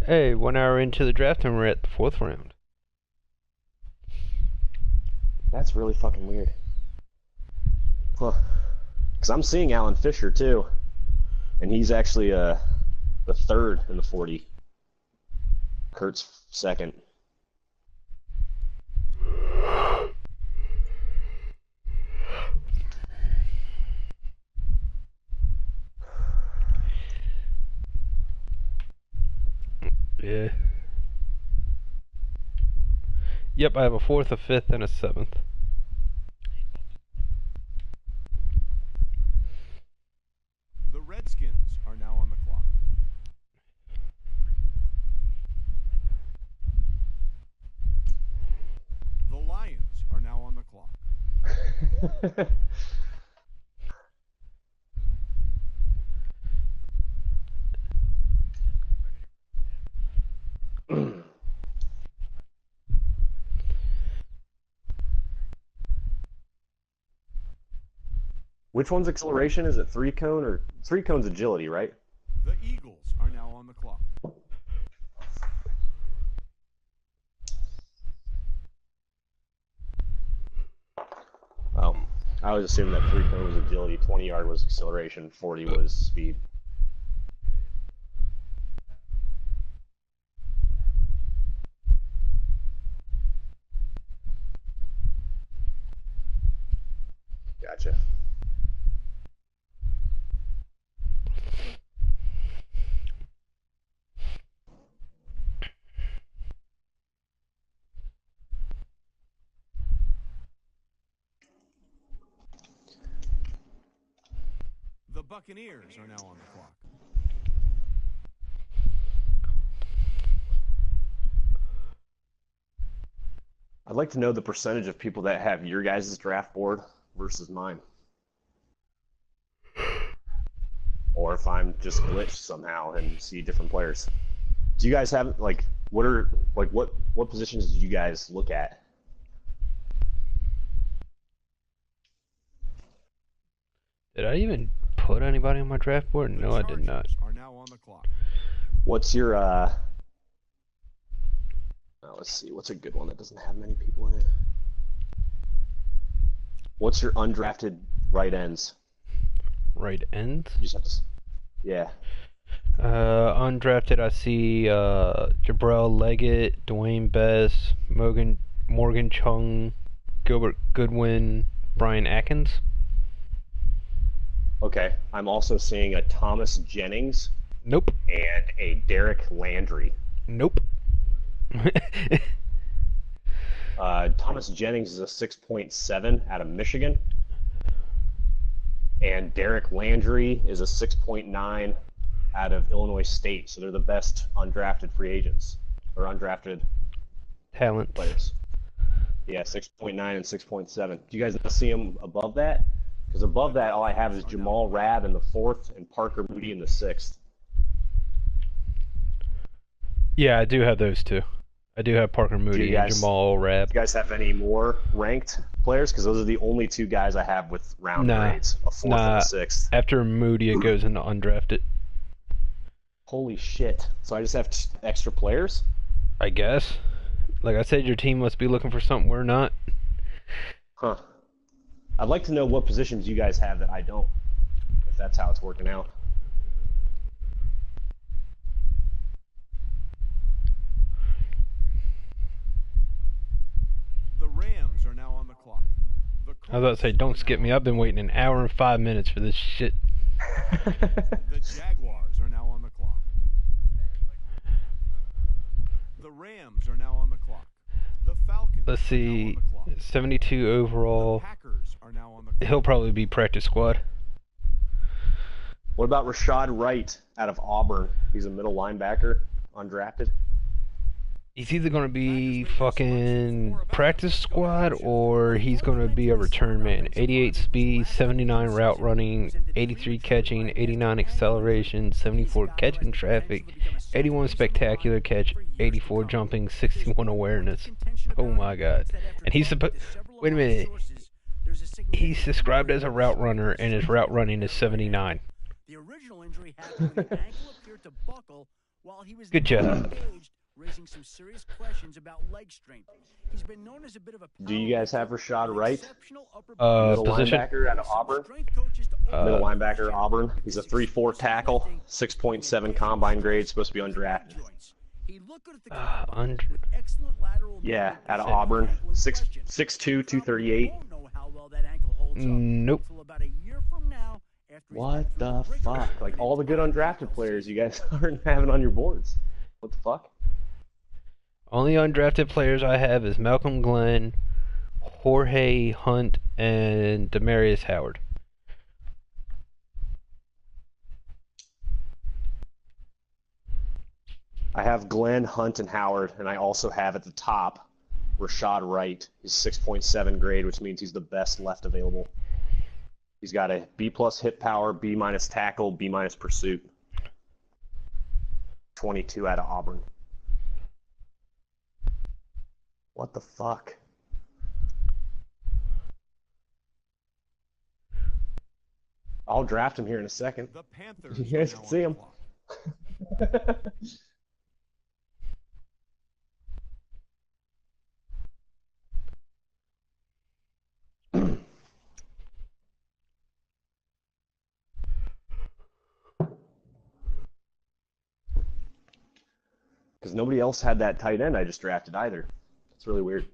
Hey, 1 hour into the draft and we're at the 4th round. That's really fucking weird. Huh. Because I'm seeing Alan Fisher too, and he's actually the 3rd in the 40. Kurt's 2nd. Yeah. Yep, I have a 4th, a 5th, and a 7th. The Redskins are now on the clock. The Lions are now on the clock. Which one's acceleration? Is it 3-cone or 3-cone's agility, right? The Eagles are now on the clock. Oh, I was assuming that 3-cone was agility, 20-yard was acceleration, 40 was speed. Gotcha. The Buccaneers are now on the clock. I'd like to know the percentage of people that have your guys' draft board versus mine. Or if I'm just glitched somehow and see different players. Do you guys have, like, what positions did you guys look at? Did I even put anybody on my draft board? No, I did not. Are now on the clock. What's your, let's see, what's a good one that doesn't have many people in it? What's your undrafted right ends? Right ends? You just have to, yeah. Undrafted, I see Jabril Leggett, Dwayne Bess, Morgan Chung, Gilbert Goodwin, Brian Atkins. Okay, I'm also seeing a Thomas Jennings. Nope. And a Derek Landry. Nope. Thomas Jennings is a 6.7 out of Michigan. And Derek Landry is a 6.9 out of Illinois State. So they're the best undrafted free agents, or undrafted Talent players. Yeah, 6.9 and 6.7. Do you guys not see them above that? Because above that, all I have is Jamal Rabb in the 4th and Parker Moody in the 6th. Yeah, I do have those two. I do have Parker Moody and Jamal Rabb. Do you guys have any more ranked players? Because those are the only two guys I have with round grades, a 4th and a 6th. After Moody, it goes into undrafted. Holy shit. So I just have extra players? I guess. Like I said, your team must be looking for something we're not. Huh. I'd like to know what positions you guys have that I don't, if that's how it's working out. The Rams are now on the clock. I was about to say, don't skip me. I've been waiting an hour and 5 minutes for this shit. The Jaguars are now on the clock. The Rams are now on the clock. The Falcons. Let's see, 72 overall. The Packers are now on the clock. He'll probably be practice squad. What about Rashad Wright out of Auburn? He's a middle linebacker, undrafted. He's either gonna be fucking practice squad or he's gonna be a return man. 88 speed, 79 route running, 83 catching, 89 acceleration, 74 catching traffic, 81 spectacular catch, 84 jumping, 61 awareness. Oh my god. And he's supposed. Wait a minute. He's described as a route runner and his route running is 79. The original injury happened when the ankle appeared to buckle while he was Good job. engaged, raising some serious questions about leg strength. He's been known as a bit of a Do you guys have Rashad Wright? Position? Middle linebacker out of Auburn. Middle linebacker, Auburn. He's a 3-4 tackle, 6.7 combine grade, supposed to be undrafted. Yeah, out of Auburn. 6'2", 238. Nope. What the fuck? Like, all the good undrafted players you guys aren't having on your boards. What the fuck? Only undrafted players I have is Malcolm Glenn, Jorge Hunt, and Demarius Howard. I have Glenn, Hunt, and Howard, and I also have at the top Rashad Wright. He's 6.7 grade, which means he's the best left available. He's got a B+ hit power, B- tackle, B- pursuit. 22 out of Auburn. What the fuck? I'll draft him here in a second. The Panthers You guys are can now see on him. the clock. Because nobody else had that tight end I just drafted either. It's really weird.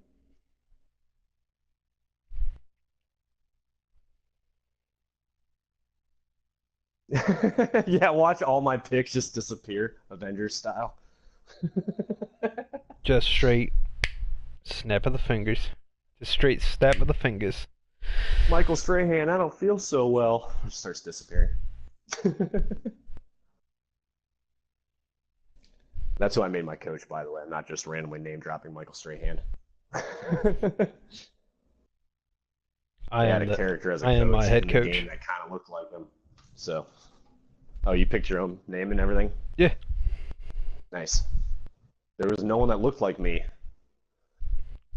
Yeah, watch all my picks just disappear, Avengers style. Just straight snap of the fingers. Just straight snap of the fingers. Michael Strahan, I don't feel so well. Just starts disappearing. That's who I made my coach, by the way. I'm not just randomly name dropping Michael Strahan. I had am a character as a I am coach my head in the coach. game that kind of looked like him. So, oh, you picked your own name and everything? Yeah. Nice. There was no one that looked like me,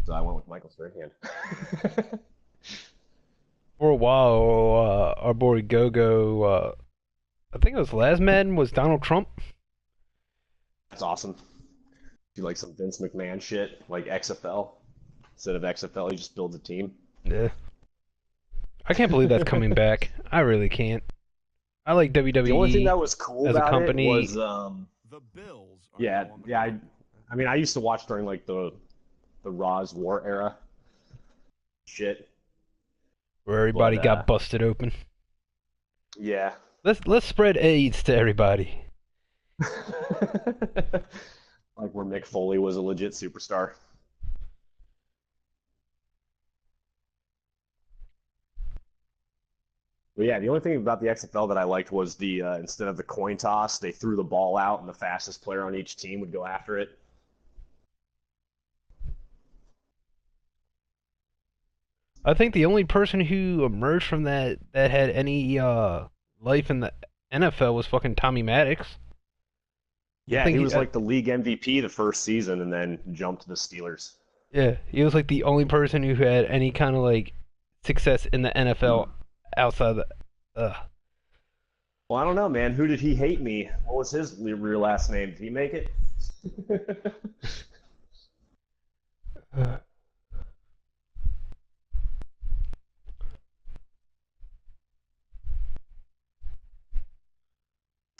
so I went with Michael Strahan. For a while, our boy Gogo, I think it was last Madden, was Donald Trump. That's awesome. Do like some Vince McMahon shit, like XFL. Instead of XFL, you just build a team. Yeah. I can't believe that's coming back. I really can't. I like WWE. The only thing that was cool as a about company- it was, The Bills are yeah, now on the yeah. clock. I mean, I used to watch during like the Raw's War era. Shit. where everybody But, got busted open. Yeah. Let's spread AIDS to everybody. Like where Mick Foley was a legit superstar. But yeah, the only thing about the XFL that I liked was the instead of the coin toss, they threw the ball out and the fastest player on each team would go after it. I think the only person who emerged from that had any life in the NFL was fucking Tommy Maddox. Yeah, think he he- was like the league MVP the first season and then jumped to the Steelers. Yeah, he was like the only person who had any kind of like success in the NFL outside the. Well, I don't know, man. Who did he hate me? What was his real last name? Did he make it?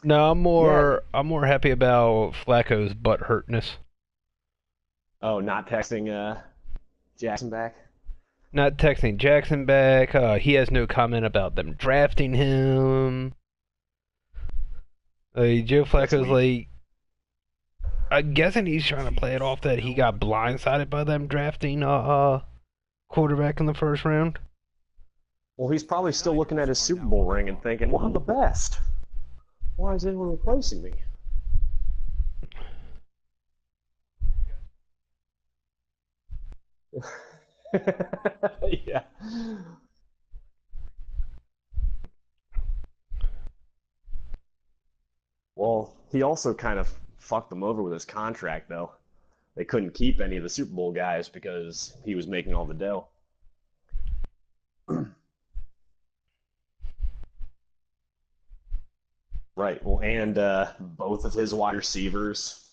No, I'm more happy about Flacco's butt hurtness. Oh, not texting Jackson back? Not texting Jackson back. He has no comment about them drafting him. Joe Flacco's like, I'm guessing he's trying to play it off that he got blindsided by them drafting quarterback in the first round. Well, he's probably still looking at his Super Bowl ring and thinking, well, I'm the best. Why is anyone replacing me? Yeah. Well, he also kind of fucked them over with his contract, though. They couldn't keep any of the Super Bowl guys because he was making all the dough. Right. Well, and both of his wide receivers,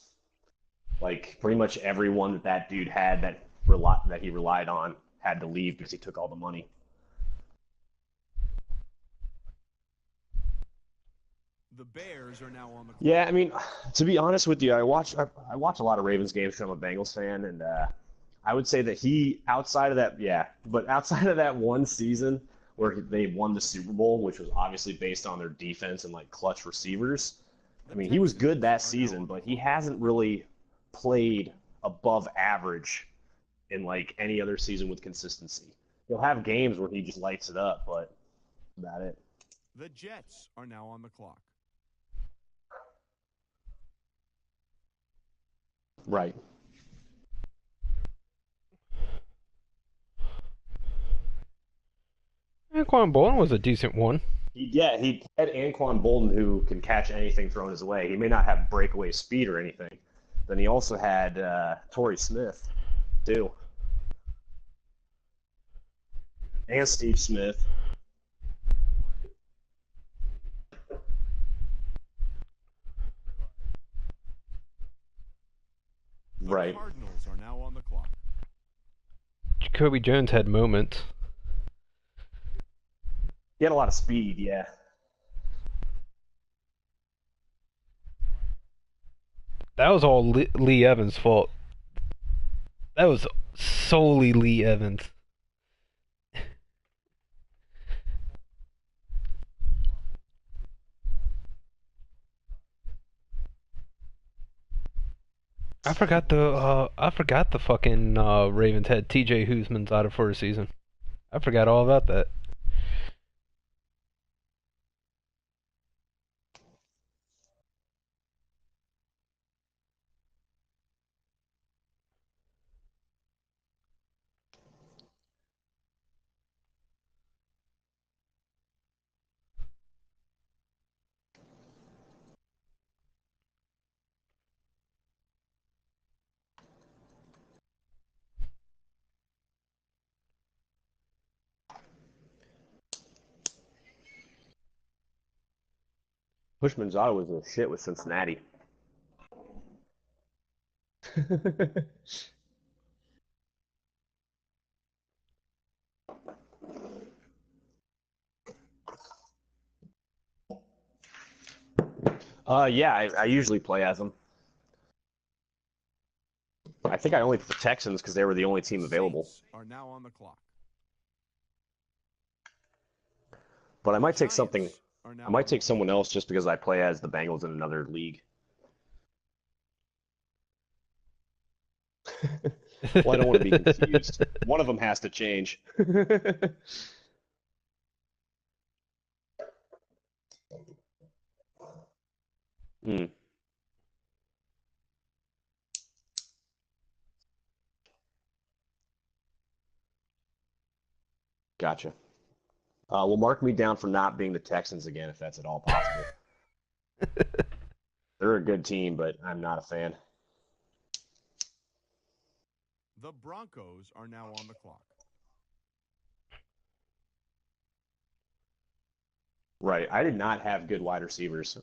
like pretty much everyone that dude had that he relied on, had to leave because he took all the money. The Bears are now on the Yeah, clock. I mean, to be honest with you, I watch a lot of Ravens games because I'm a Bengals fan, and I would say that he outside of that, yeah, but outside of that one season where they won the Super Bowl, which was obviously based on their defense and like clutch receivers. I The mean, he was good Texans that are now season, on the but he clock. hasn't really played above average in like any other season with consistency. He'll have games where he just lights it up, but that's about it. The Jets are now on the clock. Right. Anquan Boldin was a decent one. He had Anquan Bolden who can catch anything thrown his way. He may not have breakaway speed or anything. Then he also had Torrey Smith too, and Steve Smith. The Right. Cardinals are now on the clock. Jacoby Jones had moments. He had a lot of speed. Yeah. That was all Lee Evans' fault. That was solely Lee Evans. I forgot the fucking Ravens had T.J. Hoosman's out of for a season. I forgot all about that. Pushmanzada was a shit with Cincinnati. Yeah, I usually play as them. I think I only put the Texans because they were the only The team available. Saints are now on the clock. But The Giants are I now might on the take clock. someone else just because I play as the Bengals in another league. Well, I don't want to be confused. One of them has to change. Hmm, gotcha. Well, mark me down for not being the Texans again, if that's at all possible. They're a good team, but I'm not a fan. The Broncos are now on the clock. Right. I did not have good wide receivers.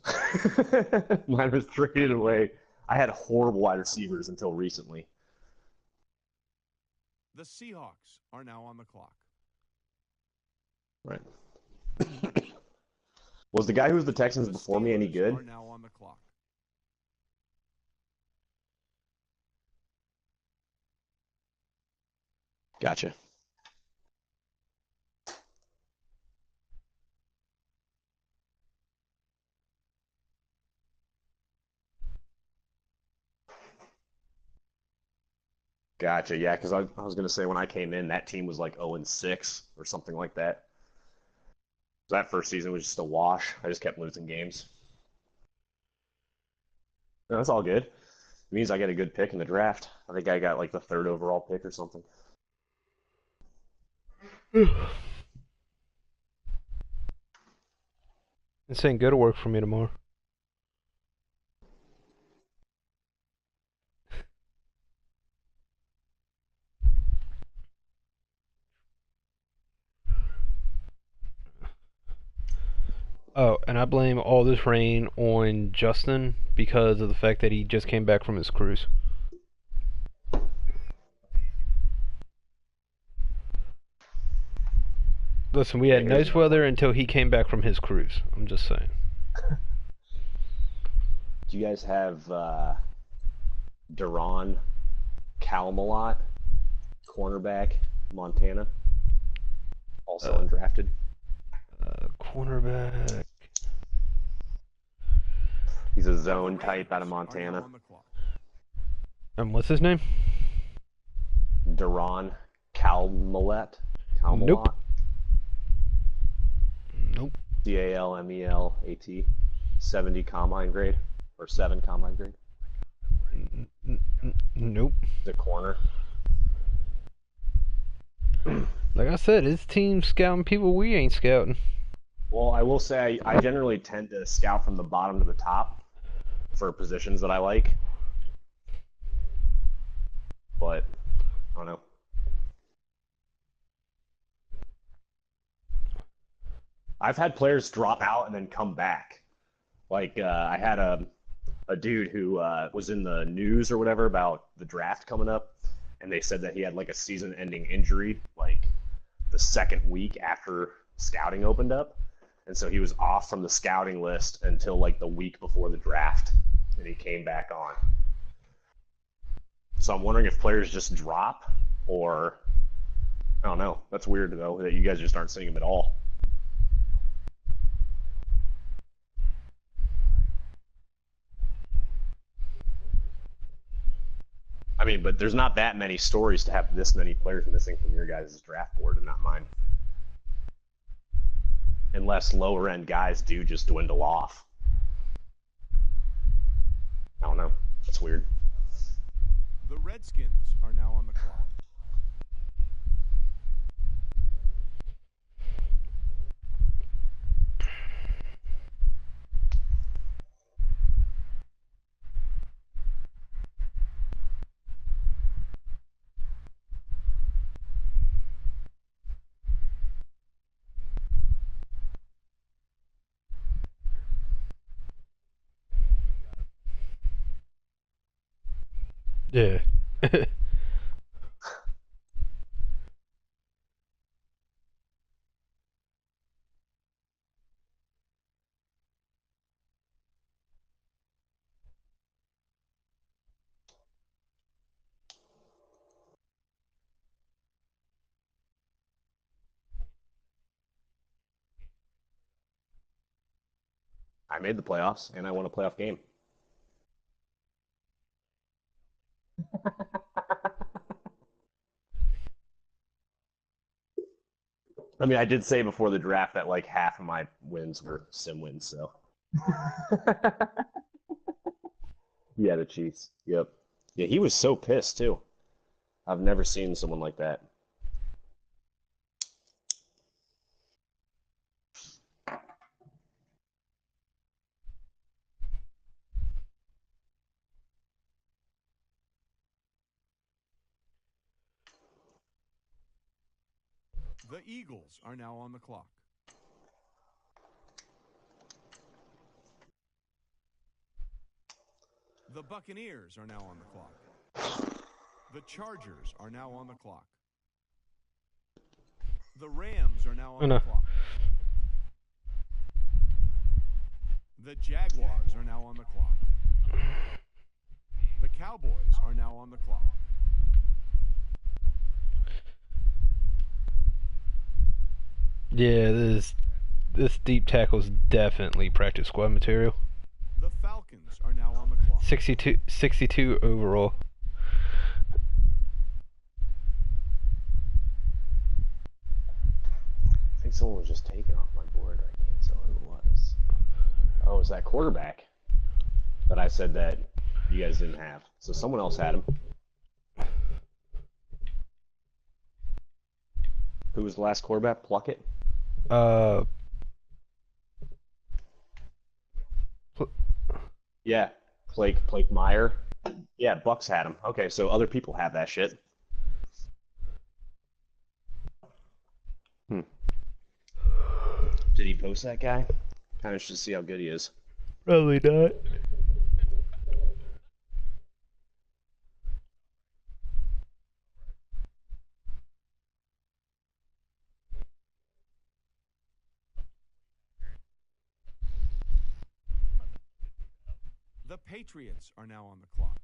Mine was traded away. I had horrible wide receivers until recently. The Seahawks are now on the clock. Right. Was the guy who was the Texans The before me any Steelers good? are now on the clock. Gotcha. Gotcha. Yeah, because I was gonna say when I came in, that team was like 0-6 or something like that. So that first season was just a wash. I just kept losing games. No, that's all good. It means I get a good pick in the draft. I think I got like the third overall pick or something. This ain't go to work for me tomorrow. Oh, and I blame all this rain on Justin because of the fact that he just came back from his cruise. Listen, we had nice weather until he came back from his cruise. I'm just saying. Do you guys have Duron Calmalot, cornerback, Montana, also undrafted? Cornerback. He's a zone type out of Montana. And what's his name? Duron Calmalot. Nope. Nope. Calmelat. 70 combine grade or 7 combine grade. Nope. The corner. Like I said, his team's scouting people we ain't scouting. Well, I will say I generally tend to scout from the bottom to the top for positions that I like. But, I don't know. I've had players drop out and then come back. Like, I had a dude who was in the news or whatever about the draft coming up, and they said that he had like a season-ending injury, like the second week after scouting opened up. And so he was off from the scouting list until like the week before the draft, and he came back on. So I'm wondering if players just drop, or I don't know. That's weird though that you guys just aren't seeing him at all. I mean, but there's not that many stories to have this many players missing from your guys' draft board and not mine. Unless lower end guys do just dwindle off. I don't know. That's weird. The Redskins are now on the clock. Yeah. I made the playoffs and I won a playoff game. I mean, I did say before the draft that like half of my wins were sim wins, so. Yeah, the Chiefs. Yep. Yeah, he was so pissed too. I've never seen someone like that. The Eagles are now on the clock. The Buccaneers are now on the clock. The Chargers are now on the clock. The Rams are now on the clock. The Jaguars are now on the clock. The Cowboys are now on the clock. Yeah, this deep tackle is definitely practice squad material. The Falcons are now on the clock. 62 overall. I think someone was just taken off my board. I can't tell who it was. Oh, it was that quarterback that I said that you guys didn't have. So someone else had him. Who Who was the last quarterback? Pluckett? Uh, pl- Yeah. Blake Meyer. Yeah, Bucks had him. Okay, so other people have that shit. Hmm. Did he post that guy? Kind of should see how good he is. probably not. The Patriots are now on the clock.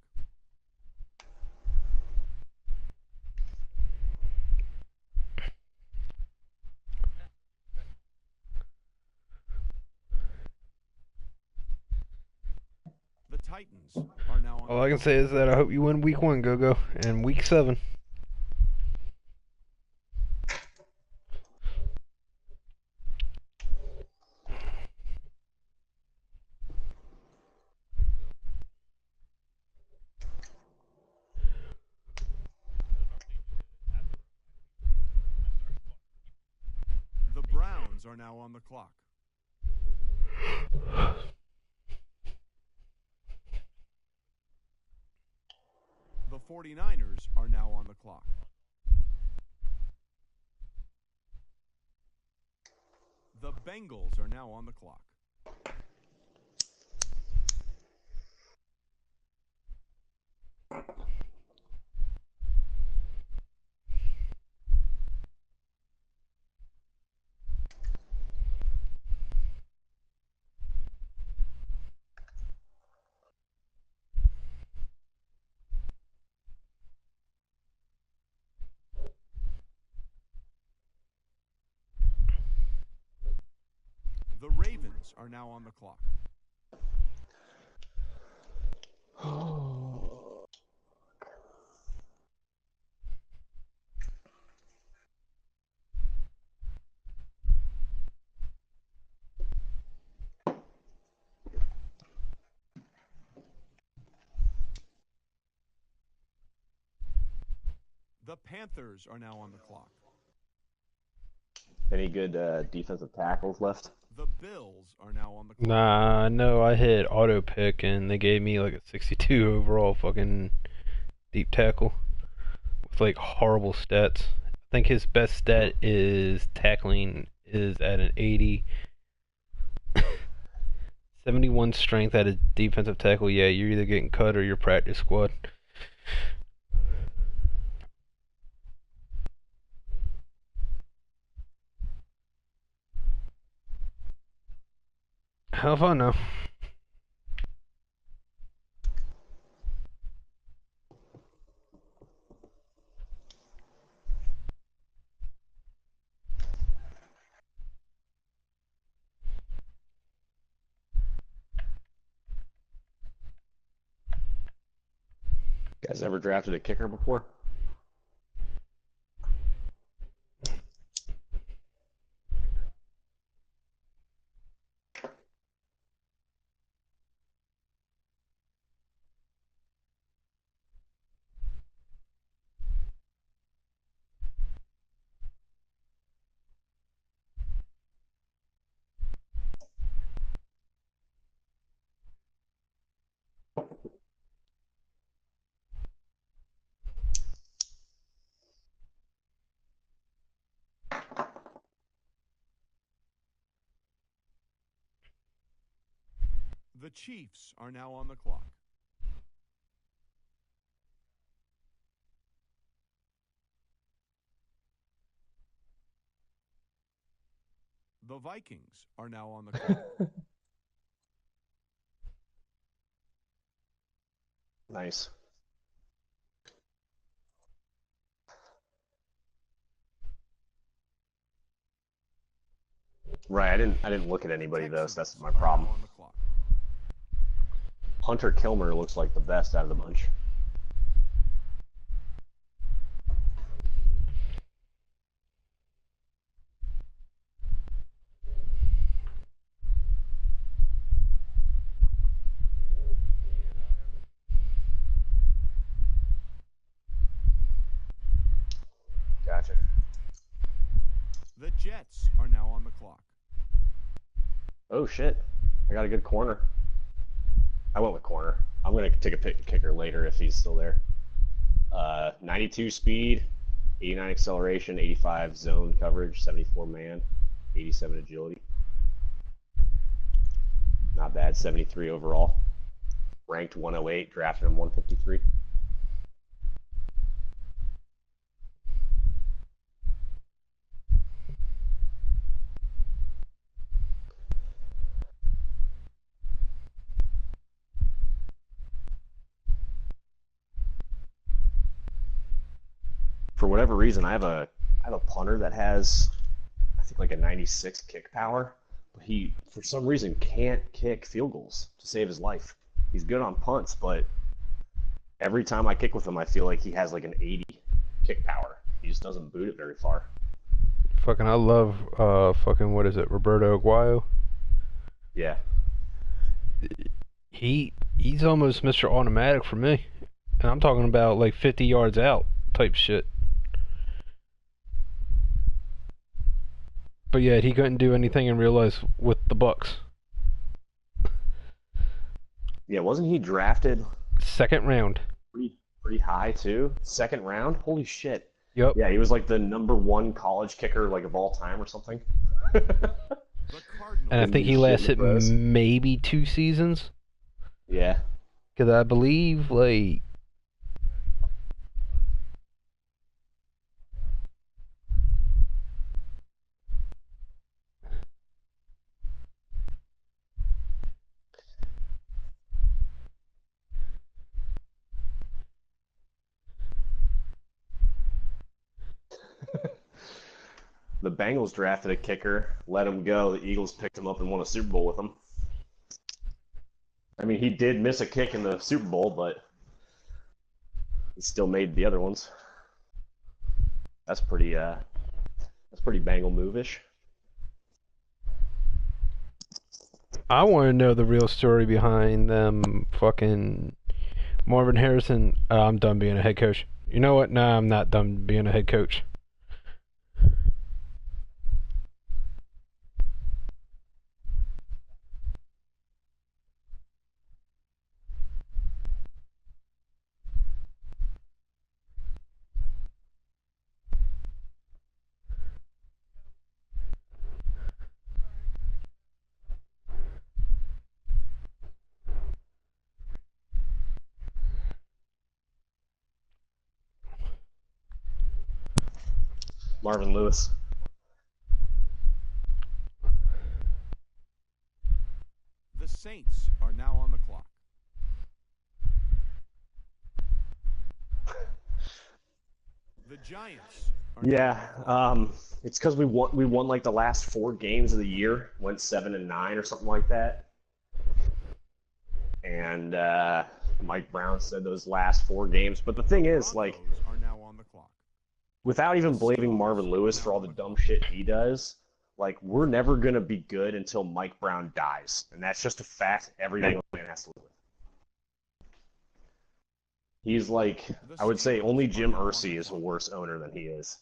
The Titans are now on All the I can clock. say is that I hope you win week 1, Go-Go, and week 7. The Browns are now on the clock. The 49ers are now on the clock. The Bengals are now on the clock. The Ravens are now on the clock. The Panthers are now on the clock. Any good defensive tackles left? The Bills are now on the clock. Nah, no, I hit auto pick and they gave me like a 62 overall fucking deep tackle with like horrible stats. I think his best stat is tackling is at an 80. 71 strength at a defensive tackle. Yeah, you're either getting cut or you're practice squad. How if I know? You guys ever drafted a kicker before? The Chiefs are now on the clock. The Vikings are now on the clock. Nice. Right, I didn't look at anybody though, so that's my problem. On the clock. Hunter Kilmer looks like the best out of the bunch. Gotcha. Jets are now on the clock. Oh shit! I got a good corner. I went with corner. I'm gonna take a kicker later if he's still there. 92 speed, 89 acceleration, 85 zone coverage, 74 man, 87 agility. Not bad. 73 overall. Ranked 108. Drafted him 153. For whatever reason, I have a punter that has, I think, like a 96 kick power, but he for some reason can't kick field goals to save his life. He's good on punts, but every time I kick with him, I feel like he has like an 80 kick power. He just doesn't boot it very far. Fucking, I love, fucking, what is it, Roberto Aguayo? Yeah. He's almost Mr. Automatic for me. And I'm talking about like 50 yards out type shit. But yet he couldn't do anything in real life with the Bucks. Yeah, wasn't he drafted Second round. pretty high too? Second round? Holy shit. Yep. Yeah, he was like the #1 college kicker like of all time or something. The And I Cardinals. think he Shit in the lasted pros. maybe 2 seasons. Yeah. Because I believe, like, The Bengals drafted a kicker, let him go. The Eagles picked him up and won a Super Bowl with him. I mean, he did miss a kick in the Super Bowl, but he still made the other ones. That's pretty Bengal move-ish. I want to know the real story behind them fucking Marvin Harrison. I'm done being a head coach. You know what? Nah, I'm not done being a head coach. Marvin Lewis. The Saints are now on the clock. The Giants are now Yeah, on the clock. it's because we won like the last 4 games of the year, went 7-9 or something like that. And Mike Brown said those last 4 games. But the thing is, like, Broncos are now on the clock. without even blaming Marvin Lewis for all the dumb shit he does, like, we're never gonna be good until Mike Brown dies, and that's just a fact every Bengals fan has to live with. He's like, I would say only Jim Irsay is a worse owner than he is.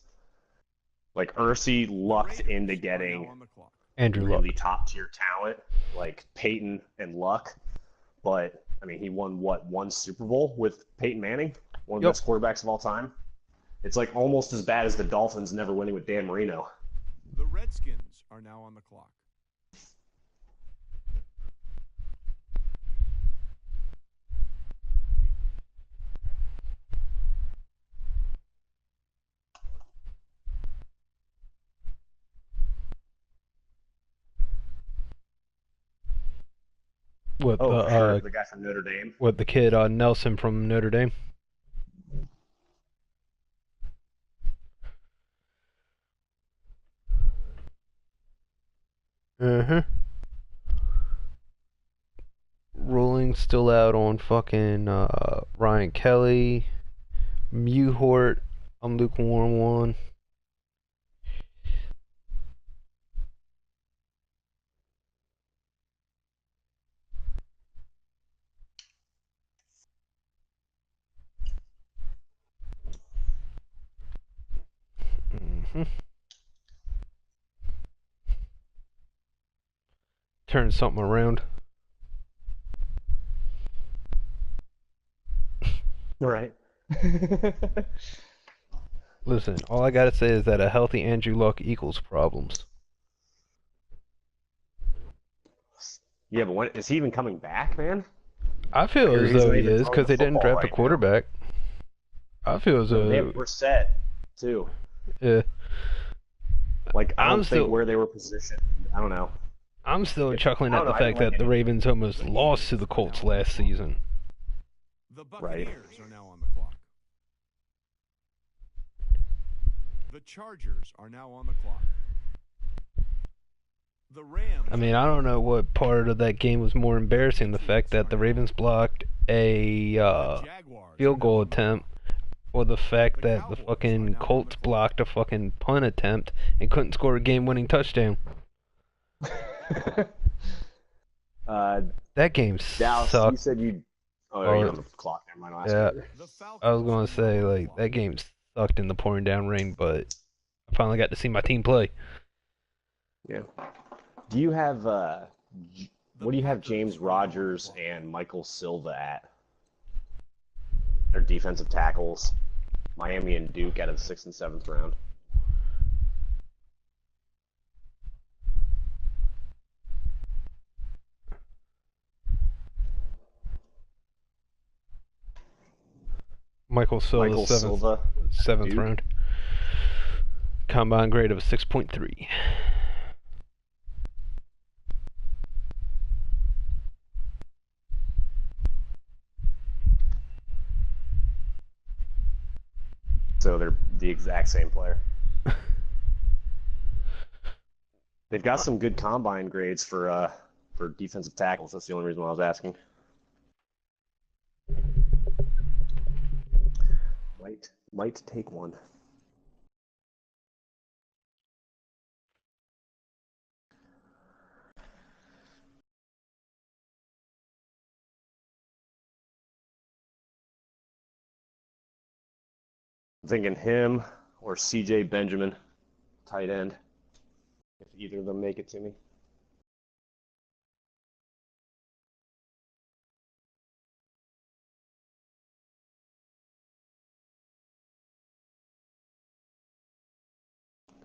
Like, Irsay The lucked Raiders into are now getting on the clock. Andrew Luck. really top tier talent like Peyton and Luck, but I mean, he won what, 1 Super Bowl with Peyton Manning, one of the Yep. best quarterbacks of all time. It's like almost as bad as the Dolphins never winning with Dan Marino. The Redskins are now on the clock. With Oh, for sure, the the guy from Notre Dame. with the kid Nelson from Notre Dame. Uh-huh. Ruling still out on fucking Ryan Kelly, Mewhort. I'm lukewarm one. turn something around. Right. Listen, all I gotta say is that a healthy Andrew Luck equals problems. Yeah, but when is he even coming back, man? I feel Like, as he's though not he even is throwing because the they didn't football draft a right now. quarterback. I feel as They though, have Brissett too. yeah. Like I I'm don't think still, where they were positioned. I don't know. I'm still chuckling I at don't know. the I didn't fact like that the any. Ravens almost lost to the Colts last season. The Right. Buccaneers are now on the clock. The Chargers are now on the clock. The Rams. I mean, I don't know what part of that game was more embarrassing, the fact that the Ravens blocked a field goal attempt, or the fact that the fucking Colts blocked a fucking punt attempt and couldn't score a game-winning touchdown. That game Dallas, you sucked. said you. Oh, Oh, you're on the clock. Never mind. I'll ask Yeah, you later. I was gonna say, like, that game sucked in the pouring down rain, but I finally got to see my team play. Yeah. Do you have what do you have James Rodgers and Michael Silva at? Their defensive tackles. Miami and Duke out of the 6th and 7th round. Michael Silva, Michael Silva. seventh Duke. round. Combine grade of 6.3. So they're the exact same player. They've got some good combine grades for defensive tackles. That's the only reason why I was asking. Might take one. I'm thinking him or C.J. Benjamin, tight end, if either of them make it to me.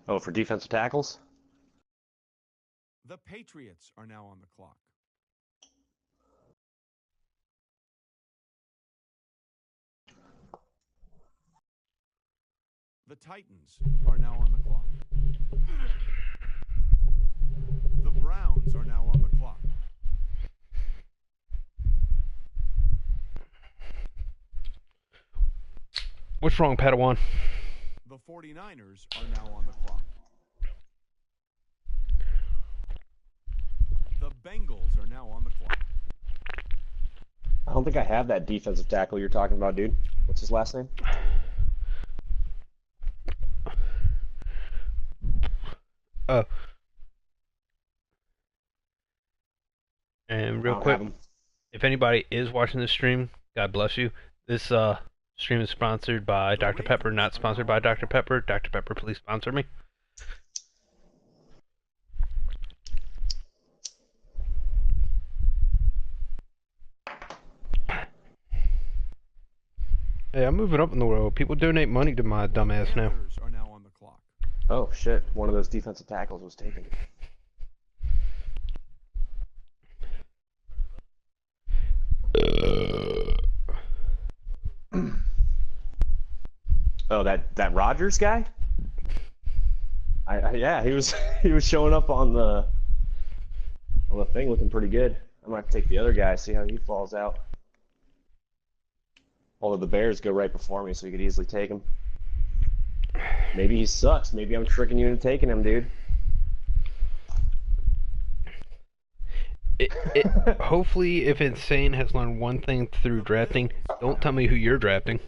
Oh, for defensive tackles? The Patriots are now on the clock. The Titans are now on the clock. The Browns are now on the clock. What's wrong, Padawan? The 49ers are now on the clock. The Bengals are now on the clock. I don't think I have that defensive tackle you're talking about, dude. What's his last name? And I real don't quick, have him. if anybody is watching this stream, God bless you. This stream is sponsored by Dr. Pepper, not sponsored by Dr. Pepper. Dr. Pepper, please sponsor me. Hey, I'm moving up in the world. People donate money to my dumbass now. Panthers are now on the clock. Oh, shit. One of those defensive tackles was taken. Oh, that Rogers guy? Yeah, he was he was showing up on the thing looking pretty good. I might have to take the other guy, see how he falls out. Although the Bears go right before me, so you could easily take him. Maybe he sucks. Maybe I'm tricking you into taking him, dude. Hopefully, if Insane has learned one thing through drafting, don't tell me who you're drafting.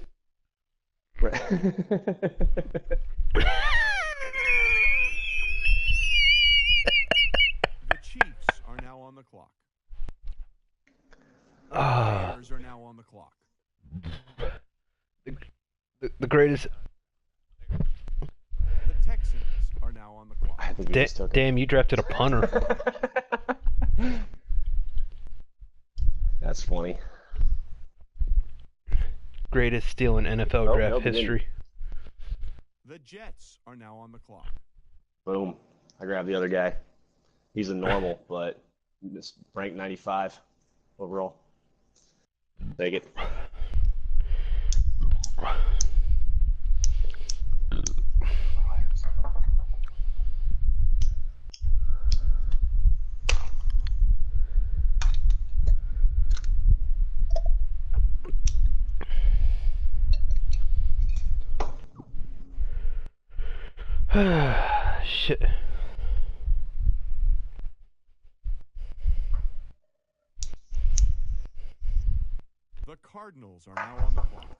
Right. The Chiefs are now on the clock. The Bears are now on the clock. The greatest. The Texans are now on the clock. I think he just took him. Damn, you drafted a punter. That's funny. Greatest steal in NFL Oh, draft nope, he didn't. history. The Jets are now on the clock. Boom. I grabbed the other guy. He's a normal, but it's ranked 95 overall. Take it. Shit. The Cardinals are now on the clock.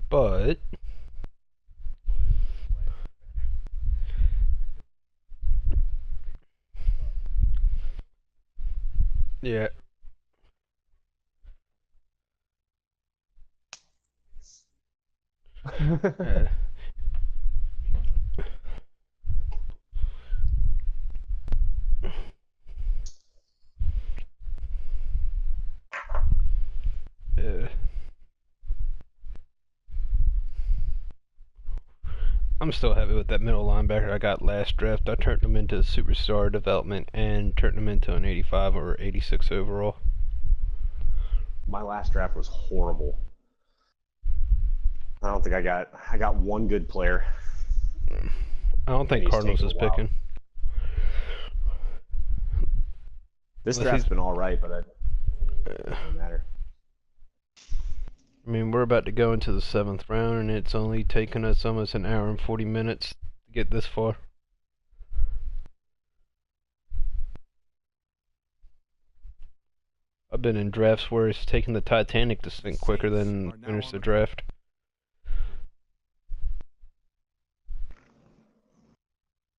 But yeah. Uh, I'm still happy with that middle linebacker I got last draft. I turned him into superstar development and turned him into an 85 or 86 overall. My last draft was horrible. I don't think I got one good player. I don't think He's Cardinals taken is a while. picking. This Unless draft's he's- been all right, but it doesn't matter. I mean, we're about to go into the 7th round, and it's only taken us almost an hour and 40 minutes to get this far. I've been in drafts where it's taken the Titanic to sink quicker than finish the draft.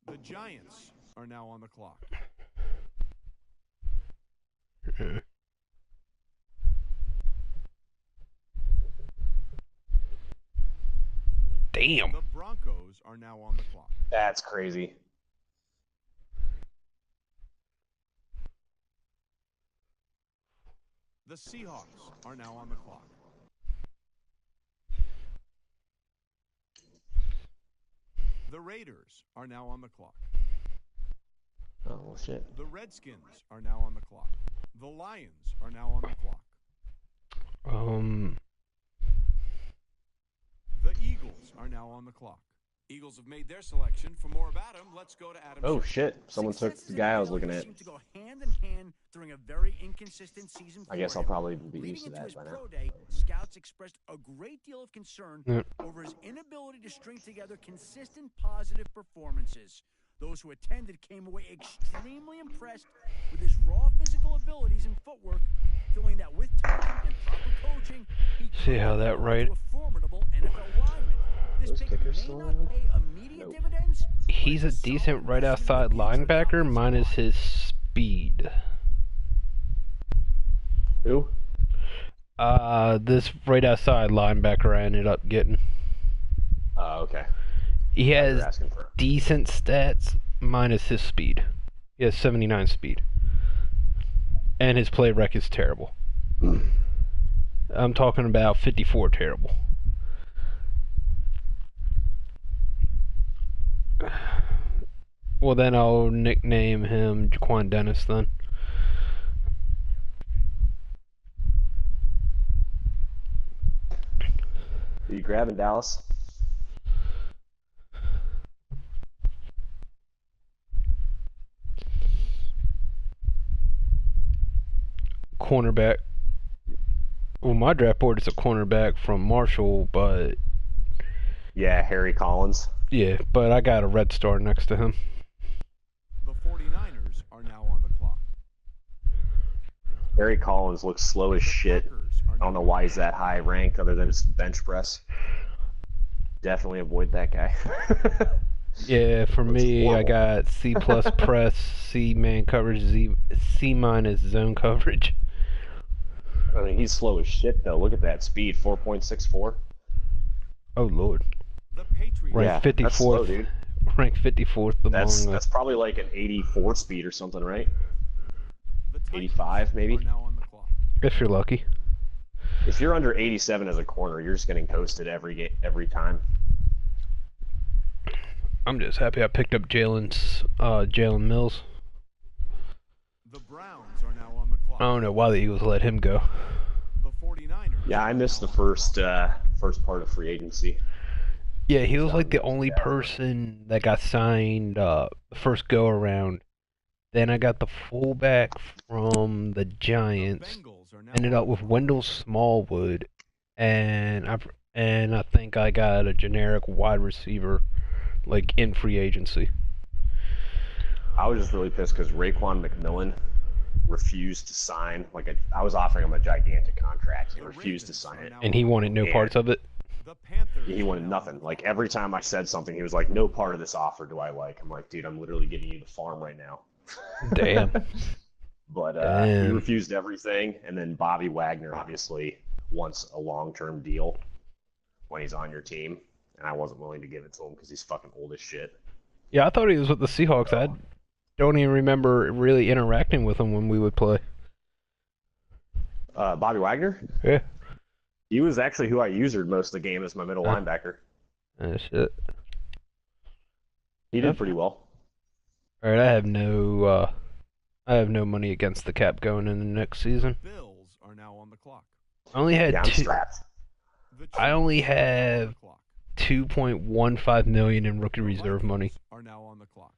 The Giants are now on the clock. Damn. The Broncos are now on the clock. That's crazy. The Seahawks are now on the clock. The Raiders are now on the clock. Oh, well, shit. The Redskins are now on the clock. The Lions are now on the clock. The Eagles are now on the clock. Eagles have made their selection. For more about him, let's go to Adam. Oh, Schefter. shit. Someone took Success the and guy I was failure looking at. seem to go hand in hand during a very inconsistent season I guess for I'll him. probably be Leading used to into that his by now. pro day, scouts expressed a great deal of concern Yeah. over his inability to string together consistent positive performances. Those who attended came away extremely impressed with his raw physical abilities and footwork, feeling that with time and proper coaching, he See could how that grow right- into a formidable NFL lineman. This Those pick kickers may still not on? pay immediate Nope. dividends. but He's a it's decent solid right investment outside in the future of the linebacker offensive minus line. his speed. Who? This right outside linebacker I ended up getting. Oh, okay. He You're has asking for. decent stats minus his speed. He has 79 speed. And his play rec is terrible. I'm talking about 54 terrible. Well, then I'll nickname him Jaquan Dennis then. Are you grabbing Dallas? Cornerback. Well, my draft board is a cornerback from Marshall, but Yeah, Harry Collins. yeah, but I got a red star next to him. The 49ers are now on the clock. Harry Collins looks slow as The shit. Packers are I don't know now why he's that high ranked other than his bench press. Definitely avoid that guy. Yeah, for Looks me, I horrible. got C plus press, C man coverage, C minus zone coverage. I mean, he's slow as shit though. Look at that speed, 4.64. Oh lord, The Patriots. ranked Yeah, that's slow, 54th, dude. ranked 54th That's among. that's probably like an 84 speed or something, right? The Titans 85 maybe. are now on the clock. If you're lucky. If you're under 87 as a corner, you're just getting toasted every time. I'm just happy I picked up Jalen Mills. The Browns are now on the clock. I don't know why the Eagles let him go. The 49ers. Yeah, I missed the first part of free agency. Yeah, he was like the only person that got signed the first go around. Then I got the fullback from the Giants. Ended up with Wendell Smallwood, and I think I got a generic wide receiver, like in free agency. I was just really pissed because Raekwon McMillan refused to sign. I was offering him a gigantic contract. He refused to sign it. And he wanted no parts of it. The Panthers. He wanted nothing. Like every time I said something, he was like, "No part of this offer do I like." I'm like, "Dude, I'm literally giving you the farm right now." Damn. But he Damn. refused everything, and then Bobby Wagner obviously wants a long-term deal when he's on your team, and I wasn't willing to give it to him because he's fucking old as shit. Yeah, I thought he was with the Seahawks. I don't even remember really interacting with him when we would play. Bobby Wagner? Yeah. He was actually who I used most of the game as my middle linebacker. Shit. He did pretty well. All right, I have no money against the cap going into next season. Bills are now on the clock. I only had Yeah, I'm two. strapped. The I only Chiefs are now on have the clock. 2.15 million in rookie reserve money. Are now on the clock.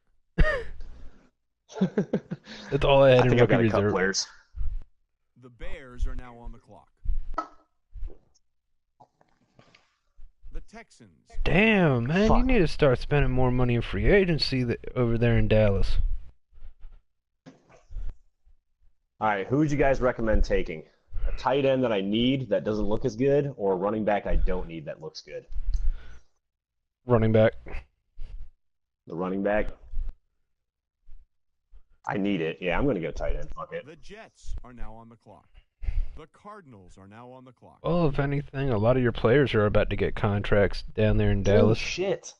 That's all I had I in think I've rookie got a couple reserve. players. The Bears are now on the clock. The Texans. Damn, man, you Fuck. need to start spending more money in free agency over there in Dallas. All right, who would you guys recommend taking? A tight end that I need that doesn't look as good, or a running back I don't need that looks good? Running back. The running back? I need it. Yeah, I'm going to go tight end. Fuck it. The Jets are now on the clock. The Cardinals are now on the clock. Well, if anything, a lot of your players are about to get contracts down there in Holy Dallas. shit.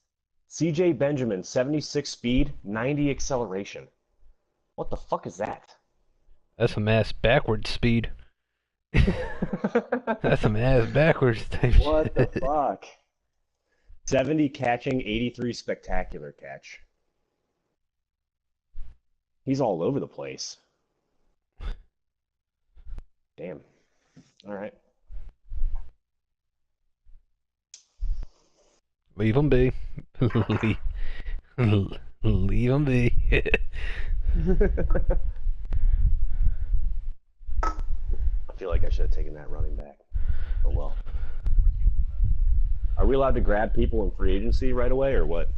CJ Benjamin, 76 speed, 90 acceleration. What the fuck is that? That's some ass backwards speed. That's some ass backwards type What the shit. fuck? 70 catching, 83 spectacular catch. He's all over the place. Damn. All right. Leave him be. Leave him be. I feel like I should have taken that running back. Oh well. Are we allowed to grab people in free agency right away or what?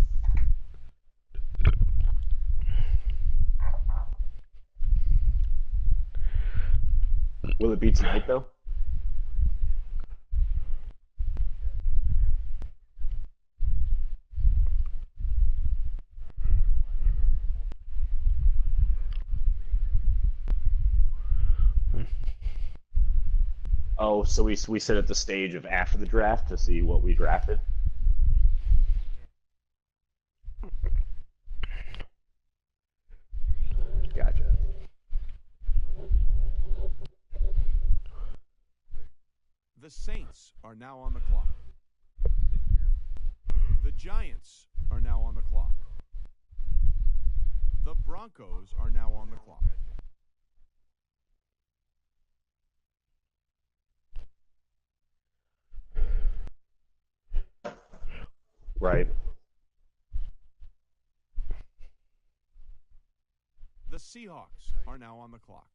Will it be tonight though? Oh, so we sit at the stage of after the draft to see what we drafted? Gotcha. The Saints are now on the clock. The Giants are now on the clock. The Broncos are now on the clock. Right. The Seahawks are now on the clock.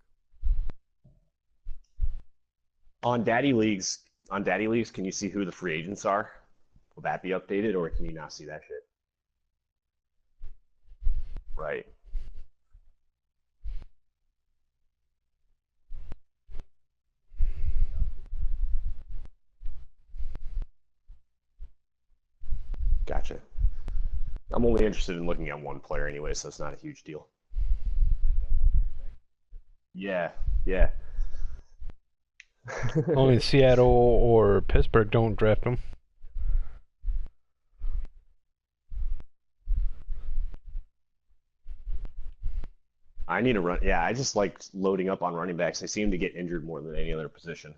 On Daddy Leagues, can you see who the free agents are? Will that be updated, or can you not see that shit? Right. Gotcha. I'm only interested in looking at one player anyway, so it's not a huge deal. Yeah, yeah. Only Seattle or Pittsburgh don't draft him. I need to run. Yeah, I just like loading up on running backs. They seem to get injured more than any other position,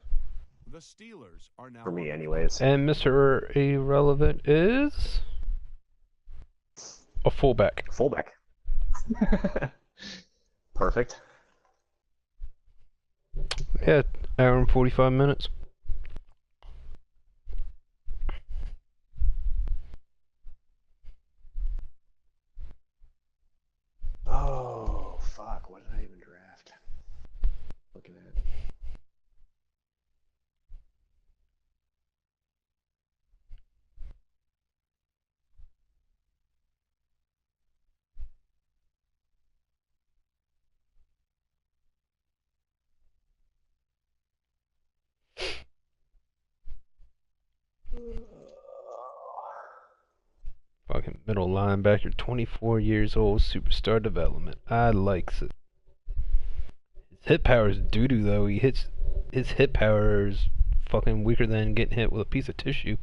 The Steelers are now for on me, the anyways. And Mr. Irrelevant is a fullback. Fullback. Perfect. Yeah, hour and 45 minutes. Oh, fuck. What did I even draft? Looking at. Fucking middle linebacker, 24 years old, superstar development. I likes it. His hit power is doo-doo though. His hit power is fucking weaker than getting hit with a piece of tissue.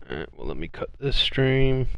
Alright, well let me cut this stream.